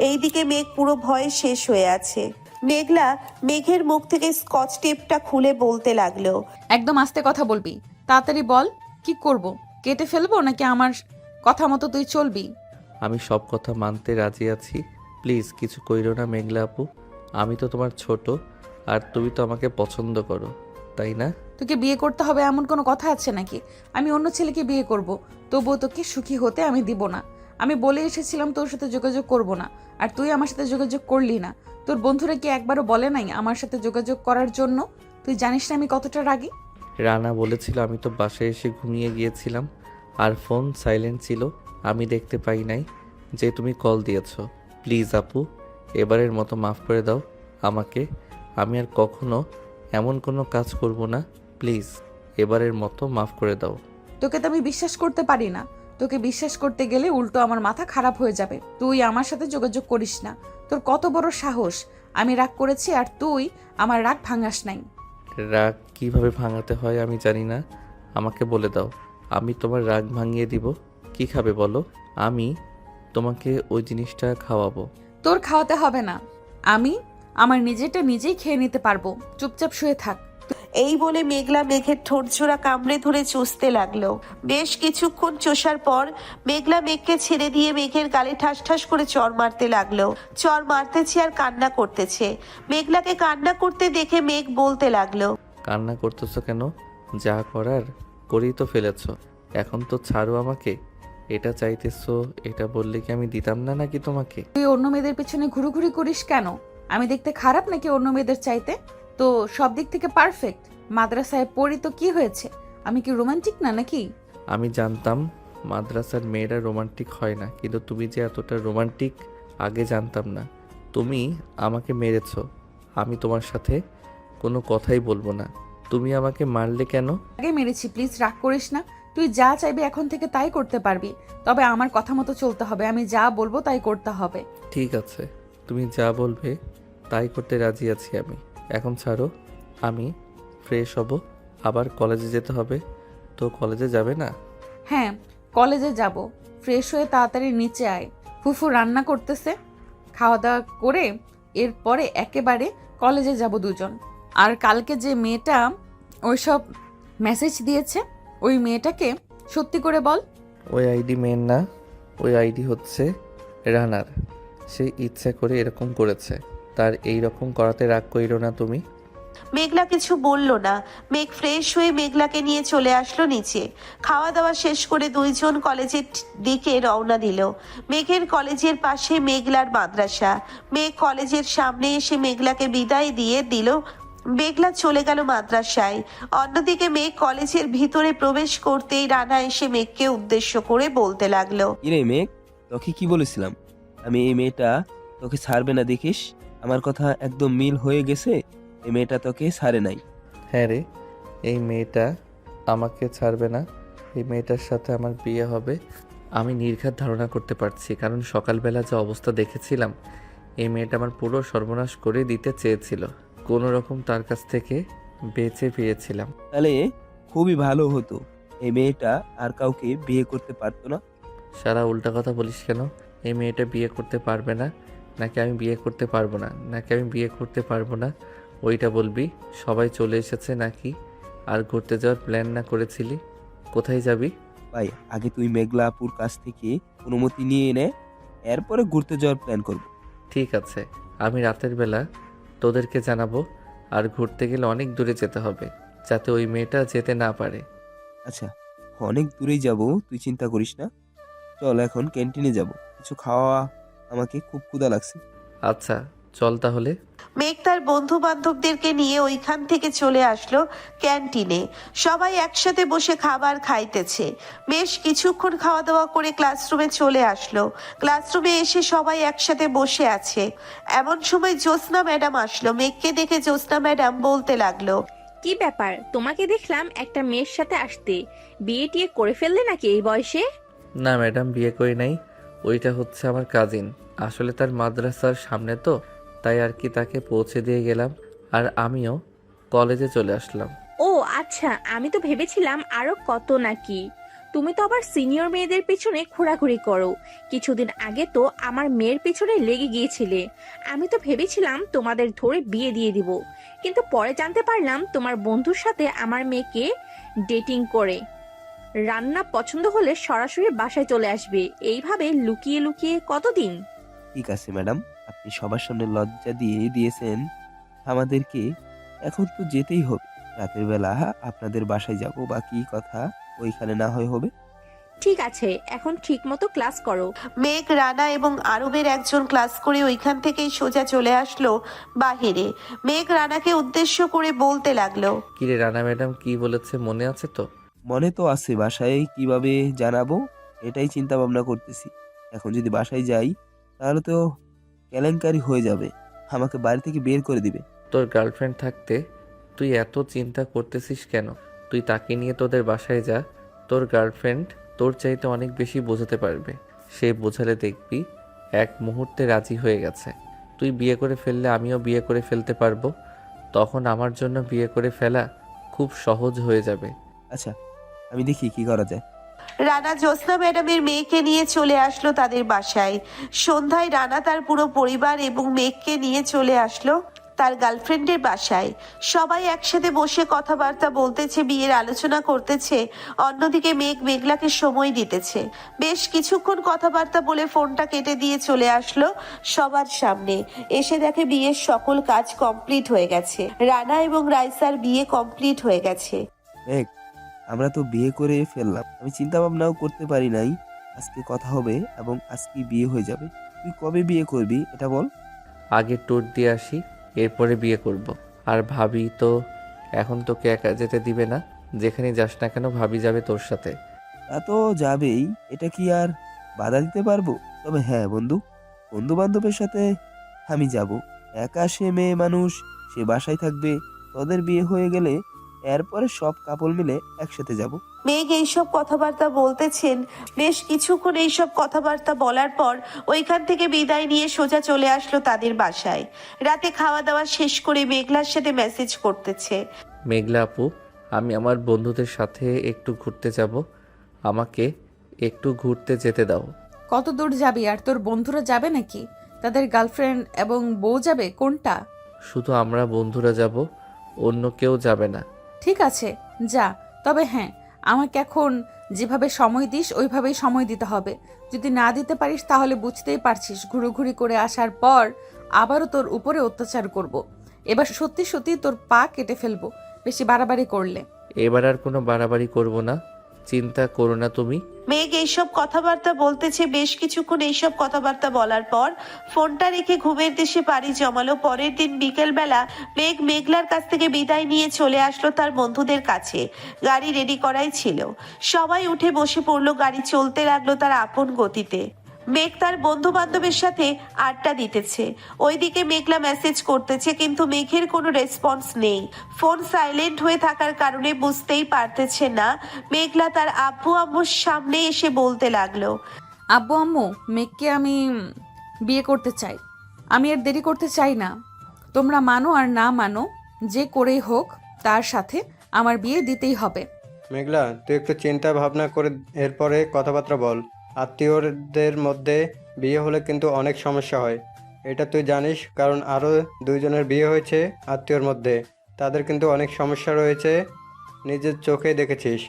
এইদিকে মেঘ পুরো ভয়ে শেষ হয়ে আছে। মেঘলা মেঘের মুখ থেকে স্কচ টেপটা খুলে বলতে লাগলো, একদম আস্তে কথা বলবি, তাড়াতাড়ি বল কি করব? কেটে ফেলবো নাকি আমার কথা মতো তুই চলবি? আমি সব কথা মানতে রাজি আছি, প্লিজ কিছু কইরো না মেঘলা আপু। আমি তো তোমার ছোট, আর তুমি তো আমাকে পছন্দ করো, তাই না? তোকে বিয়ে করতে হবে এমন কোনো কথা আছে নাকি? আমি অন্য ছেলেকে বিয়ে করব, তবুও তোকে সুখী হতে আমি দিব না। আমি বলে এসেছিলাম তোর সাথে যোগাযোগ করব না, আর তুই আমার সাথে যোগাযোগ করলি না। তোর বন্ধুরা কি একবারও বলে নাই আমার সাথে যোগাযোগ করার জন্য? তুই জানিস না আমি কতটা রাগী? রানা বলেছিল, আমি তো বাসায় এসে ঘুমিয়ে গিয়েছিলাম আর ফোন সাইলেন্ট ছিল, আমি দেখতে পাই নাই যে তুমি কল দিয়েছো। প্লিজ আপু, এবারের মতো মাফ করে দাও আমাকে। আমি আর কখনো এমন কোনো কাজ করব না, প্লিজ এবারের মতো মাফ করে দাও। তোকে তো আমি বিশ্বাস করতে পারি না। তোকে বিশ্বাস করতে গেলে উল্টো আমার মাথা খারাপ হয়ে যাবে। তুই আমার সাথে যোগাযোগ করিস না। তোর কত বড় সাহস! আমি রাগ করেছি আর তুই আমার রাগ ভাঙাস নাই। রাগ কিভাবে ভাঙাতে হয় আমি জানি না, আমাকে বলে দাও, আমি তোমার রাগ ভাঙিয়ে দিব। কি খাবে বলো, আমি তোমাকে ওই জিনিসটা খাওয়াবো। তোর খাওয়াতে হবে না, আমি আমার নিজেটা নিজেই খেয়ে নিতে পারবো। চুপচাপ শুয়ে থাক। এই বলে মেঘলা মেঘের ঠোঁট জোড়া কামড়ে ধরে চুষতে লাগলো। বেশ কিছুক্ষণ চষার পর মেঘলা মেঘকে ছেড়ে দিয়ে মেঘের গালে ঠাস ঠাস করে চর মারতে লাগলো। চর মারতেছে আর কান্না করতেছে। মেঘলাকে কান্না করতে দেখে মেঘ বলতে লাগলো, কান্না করতেছো কেন? যা করার করেই তো ফেলেছো, এখন তো ছাড়ো আমাকে। এটা চাইতেছো, এটা বললে কি আমি দিতাম না নাকি তোমাকে? তুই অন্য মেয়েদের পেছনে ঘুরুঘুরি করিস কেন? আমি দেখতে খারাপ নাকি অন্য মেয়েদের চাইতে? তো সব দিক থেকে পারফেক্ট। মাদ্রাসায় পড়ি তো কি হয়েছে? আমি কি রোমান্টিক না নাকি? আমি জানতাম মাদ্রাসার মেয়েরা রোমান্টিক হয় না, কিন্তু তুমি যে এতটা রোমান্টিক আগে জানতাম না। তুমি আমাকে মেরেছো, আমি তোমার সাথে কোনো কথাই বলবো না। তুমি আমাকে মারলে কেন? আগে মেরেছি, প্লিজ রাগ করিস না। তুই যা চাইবি এখন থেকে তাই করতে পারবি, তবে আমার কথা মতো চলতে হবে। আমি যা বলবো তাই করতে হবে। ঠিক আছে, তুমি যা বলবে তাই করতে রাজি আছি আমি। এখন ছাড়ো, আমি ফ্রেশ হব আবার কলেজে যেতে হবে, তো কলেজে যাবে না? হ্যাঁ, কলেজে যাব। ফ্রেশ হয়ে তাড়াতাড়ি নিচে আয়, ফুফু রান্না করতেছে। খাওয়া দাওয়া করে এরপরে একেবারে কলেজে যাব দুজন। আর কালকে যে মেয়েটা ওইসব মেসেজ দিয়েছে, ওই মেয়েটাকে সত্যি করে বল। ওই আইডি মেয়ের না, ওই আইডি হচ্ছে রানার। সে ইচ্ছা করে এরকম করেছে, তার এই রকম করাতে রাগ কইরো না তুমি। মেঘলা কিছু বলল না। মেঘ ফ্রেশ হয়ে মেঘলাকে নিয়ে চলে আসলো নিচে। খাওয়া দাওয়া শেষ করে দুইজন কলেজের দিকে রওনা দিল। মেঘের কলেজের পাশে মেঘলার মাদ্রাসা। মেঘ কলেজের সামনে এসে মেঘলাকে বিদায় দিয়ে দিল। মেঘলা চলে গেল মাদ্রাসায়। অন্যদিকে মেঘ কলেজের ভিতরে প্রবেশ করতেই রানা এসে মেঘকে উদ্দেশ্য করে বলতে লাগলো, কিরে মেঘ, তোকে কি বলেছিলাম আমি? এই মেয়েটা তোকে ছাড়বে না, দেখিস আমার কথা একদম মিল হয়ে গেছে। এই মেয়েটা তোকে ছাড়ে নাই। হ্যাঁ রে, এই মেয়েটা আমাকে ছাড়বে না। এই মেয়েটার সাথে আমার বিয়ে হবে আমি নির্ঘাত ধারণা করতে পারছি, কারণ সকালবেলা যে অবস্থা দেখেছিলাম, এই মেয়েটা আমার পুরো সর্বনাশ করে দিতে চেয়েছিল। কোনো রকম তার কাছ থেকে বেঁচে ফিরেছিলাম। তাহলে খুবই ভালো হতো, এই মেয়েটা আর কাউকে বিয়ে করতে পারতো না। সারা উল্টা কথা বলিস কেন? এই মেয়েটা বিয়ে করতে পারবে না, নাকি আমি বিয়ে করতে পারবো না, নাকি আমি বিয়ে করতে পারবো না ওইটা বলবি। সবাই চলে এসেছে নাকি? আর ঘুরতে যাওয়ার প্ল্যান না করেছিলি? কোথায় যাবি? ভাই, আগে তুই মেঘলা আপুর কাছ থেকে অনুমতি নিয়ে নে, এরপরে ঘুরতে যাওয়ার প্ল্যান করব। ঠিক আছে, আমি রাতের বেলা তোদেরকে জানাবো। আর ঘুরতে গেলে অনেক দূরে যেতে হবে, যাতে ওই মেয়েটা যেতে না পারে। আচ্ছা, অনেক দূরেই যাব, তুই চিন্তা করিস না। চল এখন ক্যান্টিনে যাব, কিছু খাওয়া, আমাকে খুব ক্ষুধা লাগছে। আচ্ছা চল তাহলে। মেঘ তার বন্ধু বান্ধবদেরকে নিয়ে ওইখান থেকে চলে আসলো ক্যান্টিনে। সবাই একসাথে বসে খাবার খাইতেছে। বেশ কিছুক্ষণ খাওয়া দাওয়া করে ক্লাসরুমে চলে আসলো। ক্লাসরুমে এসে সবাই একসাথে বসে আছে। এমন সময় জ্যোৎস্না ম্যাডাম আসলো। মেঘকে দেখে জ্যোৎস্না ম্যাডাম বলতে লাগলো, কি ব্যাপার, তোমাকে দেখলাম একটা মেয়ের সাথে আসতে, বিয়ে টিয়ে করে ফেললে নাকি এই বয়সে? না ম্যাডাম, বিয়ে করি নাই। ওইটা হচ্ছে আমার কাজিন। আসলে তার মাদ্রাসার সামনে তো, তাই আর কি তাকে পৌঁছে দিয়ে গেলাম, আর আমিও কলেজে চলে আসলাম। ও আচ্ছা, আমি তো ভেবেছিলাম আরো কত নাকি। তুমি তো আবার সিনিয়র মেয়েদের পিছনে ঘোরাঘুরি করো। কিছুদিন আগে তো আমার মেয়ের পিছনে লেগে গিয়েছিলে। আমি তো ভেবেছিলাম তোমাদের ধরে বিয়ে দিয়ে দিব, কিন্তু পরে জানতে পারলাম তোমার বন্ধুর সাথে আমার মেয়েকে ডেটিং করে। রান্না পছন্দ হলে সরাসরি বাসায় চলে আসবে, এইভাবে লুকিয়ে লুকিয়ে কতদিন? ঠিক আছে ম্যাডাম, আপনি সবার সামনে লজ্জা দিয়ে দিয়েছেন আমাদেরকে, এখন তো যেতেই হবে। রাতের বেলা আপনাদের বাসায় যাব, বাকি কথা ওইখানে না হয় হবে। ঠিক আছে, এখন ঠিক মতো ক্লাস করো। মেঘ, রানা এবং আরবের একজন ক্লাস করে ওইখান থেকেই সোজা চলে আসলো বাহিরে। মেঘ রানাকে উদ্দেশ্য করে বলতে লাগলো, কিরে রানা ম্যাডাম কি বলেছে মনে আছে তো? মনে তো আছে, বাসায় কিভাবে জানাবো এটাই চিন্তা ভাবনা করতেছি। এখন যদি বাসায় যাই তাহলে তো কেলেঙ্কারি হয়ে যাবে, আমাকে বাড়ি থেকে বের করে দিবে। তোর গার্লফ্রেন্ড থাকতে তুই এত চিন্তা করতেছিস কেন? তুই তাকে নিয়ে তোদের বাসায় যা, তোর গার্লফ্রেন্ড তোর চাইতে অনেক বেশি বোঝাতে পারবে। সে বোঝালে দেখবি এক মুহূর্তে রাজি হয়ে গেছে। তুই বিয়ে করে ফেললে আমিও বিয়ে করে ফেলতে পারবো, তখন আমার জন্য বিয়ে করে ফেলা খুব সহজ হয়ে যাবে। আচ্ছা, আমি দেখি কি করা যায়। রানা জ্যোৎস্না ম্যাডামের মেয়েকে নিয়ে চলে আসলো তাদের বাসায়। সন্ধ্যায় রানা তার পুরো পরিবার এবং মেঘকে নিয়ে চলে আসলো তার গার্লফ্রেন্ডের বাসায়। সবাই একসাথে বসে কথাবার্তা বলতেছে, বিয়ের আলোচনা করতেছে। অন্যদিকে মেঘ মেঘলাকে সময় দিতেছে। বেশ কিছুক্ষণ কথাবার্তা বলে ফোনটা কেটে দিয়ে চলে আসলো সবার সামনে। এসে দেখে বিয়ের সকল কাজ কমপ্লিট হয়ে গেছে। রানা এবং রাইসার বিয়ে কমপ্লিট হয়ে গেছে। মেঘ, আমরা তো বিয়ে করে ফেললাম, আমি চিন্তা ভাবনাও করতে পারি নাই আজকে কথা হবে এবং আজকে বিয়ে হয়ে যাবে। তুই কবে বিয়ে করবি এটা বল। আগে ট্যুর দিয়ে আসি, এরপরে বিয়ে করব। আর ভাবি তো এখন তোকে একা যেতে দিবে না, যেখানে যাস না কেন ভাবি যাবে তোর সাথে। তা তো যাবেই, এটা কি আর বাধা দিতে পারবো? তবে হ্যাঁ বন্ধু বান্ধবের সাথে আমি যাব। একা সে মেয়ে মানুষ, সে বাসায় থাকবে। তোদের বিয়ে হয়ে গেলে এরপরে সব কাপল মিলে একসাথে যাব। মেঘ এইসব কথাবার্তা বলতেছেন। বেশ কিছুক্ষণ এইসব কথাবার্তা বলার পর ওইখান থেকে বিদায় নিয়ে সোজা চলে আসলো তাদের বাসায়। রাতে খাওয়া দাওয়া শেষ করে মেঘলার সাথে মেসেজ করতেছে। মেঘলা আপু, আমি আমার বন্ধুদের সাথে একটু ঘুরতে যাব, আমাকে একটু ঘুরতে যেতে দাও। কত দূর যাবি? আর তোর বন্ধুরা যাবে নাকি? তাদের গার্লফ্রেন্ড এবং বউ যাবে, কোনটা? শুধু আমরা বন্ধুরা যাব, অন্য কেউ যাবে না। ঠিক আছে, যা। তবে হ্যাঁ, আমাকে এখন যেভাবে সময় দিস ওইভাবেই সময় দিতে হবে। যদি না দিতে পারিস তাহলে বুঝতেই পারছিস, ঘুরোঘুরি করে আসার পর আবারও তোর উপরে অত্যাচার করব। এবার সত্যি সত্যি তোর পা কেটে ফেলবো বেশি বাড়াবাড়ি করলে। এবার আর কোনো বাড়াবাড়ি করব না, চিন্তা করো না তুমি। মেঘ এইসব কথাবার্তা বলতেছে। বেশ কিছুক্ষণ এইসব কথাবার্তা বলার পর ফোনটা রেখে ঘুমের দেশে পাড়ি জমালো। পরের দিন বিকেলবেলা মেঘ মেঘলার কাছ থেকে বিদায় নিয়ে চলে আসলো তার বন্ধুদের কাছে। গাড়ি রেডি করাই ছিল, সবাই উঠে বসে পড়লো। গাড়ি চলতে লাগলো তার আপন গতিতে। মেঘ তার বন্ধু বান্ধবের সাথে আড্ডা দিতেছে, ওইদিকে মেঘলা মেসেজ করতেছে, কিন্তু মেঘের কোনো রেসপন্স নেই। ফোন সাইলেন্ট হয়ে থাকার কারণে বুঝতেই পারতেছে না। মেঘলা তার আব্বু আম্মুর সামনে এসে বলতে লাগলো, আব্বু আম্মু, মেঘকে আমি বিয়ে করতে চাই। আমি আর দেরি করতে চাই না। তোমরা মানো আর না মানো, যে করেই হোক তার সাথে আমার বিয়ে দিতেই হবে। মেঘলা, তুই একটু চিন্তা ভাবনা করে এরপরে কথাবার্তা বল। আত্মীয়দের মধ্যে বিয়ে হলে কিন্তু অনেক সমস্যা হয়, এটা তুই জানিস। কারণ আরও দুইজনের বিয়ে হয়েছে আত্মীয়র মধ্যে, তাদের কিন্তু অনেক সমস্যা রয়েছে, নিজের চোখে দেখেছিস।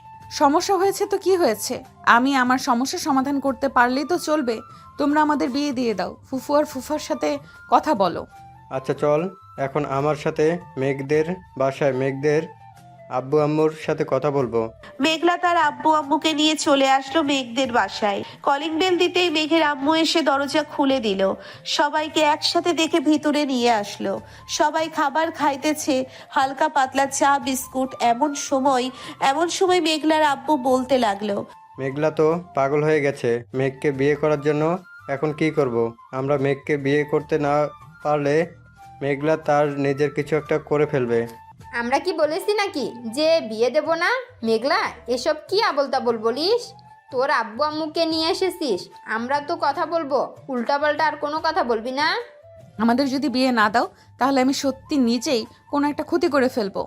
সমস্যা হয়েছে তো কি হয়েছে? আমি আমার সমস্যা সমাধান করতে পারলেই তো চলবে। তোমরা আমাদের বিয়ে দিয়ে দাও, ফুফু আর ফুফার সাথে কথা বলো। আচ্ছা চল, এখন আমার সাথে মেঘদের বাসায় মেঘদের আব্বু আম্মুর সাথে কথা বলবো। মেঘলা তার আব্বু আম্মুকে নিয়ে চলে আসলো মেঘদের বাসায়। কলিং বেল দিতেই মেঘের আম্মু এসে দরজা খুলে দিল। সবাইকে একসাথে দেখে ভিতরে নিয়ে আসলো। সবাই খাবার খাইতেছে, হালকা পাতলা চা বিস্কুট। এমন সময় মেঘলার আব্বু বলতে লাগলো, মেঘলা তো পাগল হয়ে গেছে মেঘকে বিয়ে করার জন্য। এখন কি করব? আমরা মেঘকে বিয়ে করতে না পারলে মেঘলা তার নিজের কিছু একটা করে ফেলবে। আমরা কি বলেছি নাকি যে বিয়ে দেব না? মেঘলা, এসব কি আবোল তাবোল বলিস? তোর আব্বু আম্মুকে নিয়ে এসেছিস, আমরা তো কথা বলবো, উল্টাপাল্টা আর কোনো কথা বলবি না। আমাদের যদি বিয়ে না দাও তাহলে আমি সত্যি নিজেই কোনো একটা ক্ষতি করে ফেলবো।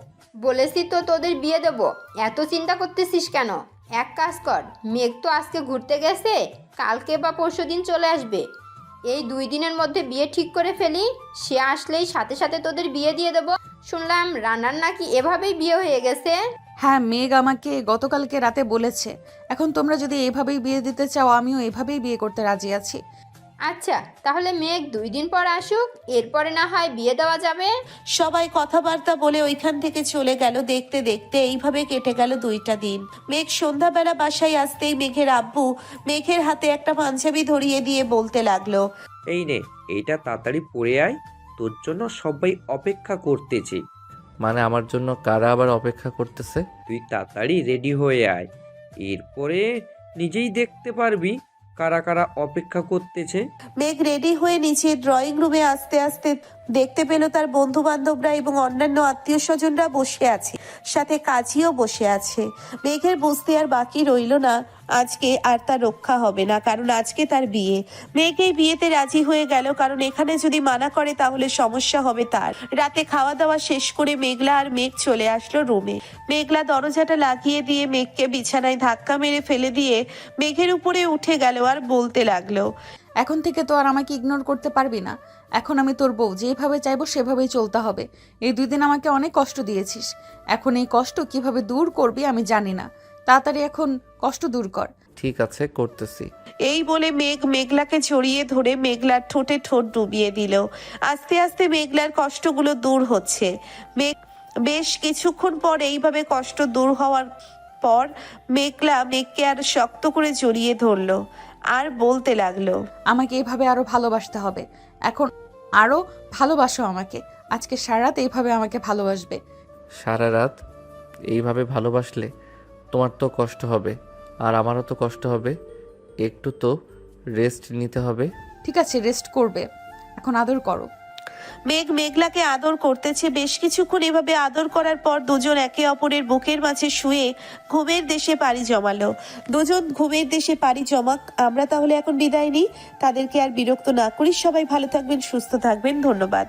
বলেছি তো তোদের বিয়ে দেব, এত চিন্তা করতেছিস কেন? এক কাজ কর, মেঘ তো আজকে ঘুরতে গেছে, কালকে বা পরশুদিন চলে আসবে। এই 2 দিনের মধ্যে বিয়ে ঠিক করে ফেলি, সে আসলেই সাথে সাথে তোদের বিয়ে দিয়ে দেব। শুনলাম রানার নাকি এভাবেই বিয়ে হয়ে গেছে। হ্যাঁ, মেঘ আমাকে গতকালকে রাতে বলেছে। এখন তোমরা যদি এভাবেই বিয়ে দিতে চাও, আমিও এভাবেই বিয়ে করতে রাজি আছি। আচ্ছা, তাহলে মেঘ 2 দিন পর আসুক, এরপরে না হয় বিয়ে দেওয়া যাবে। সবাই কথাবার্তা বলে ওইখান থেকে চলে গেল। দেখতে দেখতে এইভাবে কেটে গেল 2টা দিন। মেঘ সন্ধ্যাবেলা বাসায় আসতেই মেঘের আব্বু মেঘের হাতে একটা পাঞ্জাবি ধরিয়ে দিয়ে বলতে লাগলো, এই নে, এইটা তাড়াতাড়ি পরে আয়, তোর জন্য সবাই অপেক্ষা করতেছে। মানে আমার জন্য কারা আবার অপেক্ষা করতেছে? তুই তাড়াতাড়ি রেডি হয়ে আয়, এরপরে নিজেই দেখতে পারবি কারা কারা অপেক্ষা করতেছে। মেঘ রেডি হয়ে নিচে ড্রয়িং রুমে আস্তে আস্তে দেখতে পেল তার বন্ধু বান্ধবরা এবং অন্যান্য আত্মীয় স্বজনরা বসে আছে, সাথে কাজীও বসে আছে। মেঘের বুঝতে আর বাকি রইল না আজকে আর তার রক্ষা হবে না, কারণ আজকে তার বিয়ে। মেঘ এই বিয়েতে রাজি হয়ে গেল, কারণ এখানে যদি মানা করে তাহলে সমস্যা হবে তার। রাতে খাওয়া দাওয়া শেষ করে মেঘলা আর মেঘ চলে আসলো রুমে। মেঘলা দরজাটা লাগিয়ে দিয়ে মেঘকে বিছানায় ধাক্কা মেরে ফেলে দিয়ে মেঘের উপরে উঠে গেল আর বলতে লাগলো, এখন থেকে তো আর আমাকে ইগনোর করতে পারবি না। এখন আমি তোর বউ, যেভাবে চাইবো সেভাবেই চলতে হবে। এই 2 দিন আমাকে অনেক কষ্ট দিয়েছিস, এখন এই কষ্ট কিভাবে দূর করবি আমি জানি না। তাড়াতাড়ি এখন কষ্ট দূর কর। ঠিক আছে, করতেছি। এই বলে মেঘ মেঘলাকে জড়িয়ে ধরে মেঘলার ঠোঁটে ঠোঁট ডুবিয়ে দিল। আস্তে আস্তে মেঘলার কষ্টগুলো দূর হচ্ছে। মেঘ বেশ কিছুক্ষণ পর এইভাবে কষ্ট দূর হওয়ার পর মেঘলা মেঘকে আর শক্ত করে জড়িয়ে ধরলো আর বলতে লাগলো, আমাকে এইভাবে আরো ভালোবাসতে হবে। এখন আরো ভালোবাসো আমাকে। আজকে সারা রাত এইভাবে আমাকে ভালোবাসবে। সারা রাত এইভাবে ভালোবাসলে তোমার তো কষ্ট হবে, আর আমারও তো কষ্ট হবে। একটু তো রেস্ট নিতে হবে। ঠিক আছে, রেস্ট করবে, এখন আদর করো। মেঘ মেঘলাকে আদর করতেছে। বেশ কিছুক্ষণ এভাবে আদর করার পর দুজন একে অপরের বুকের মাঝে শুয়ে ঘুমের দেশে পাড়ি জমালো। দুজন ঘুমের দেশে পাড়ি জমাক। আমরা তাহলে এখন বিদায় নিই, তাদেরকে আর বিরক্ত না করি। সবাই ভালো থাকবেন, সুস্থ থাকবেন, ধন্যবাদ।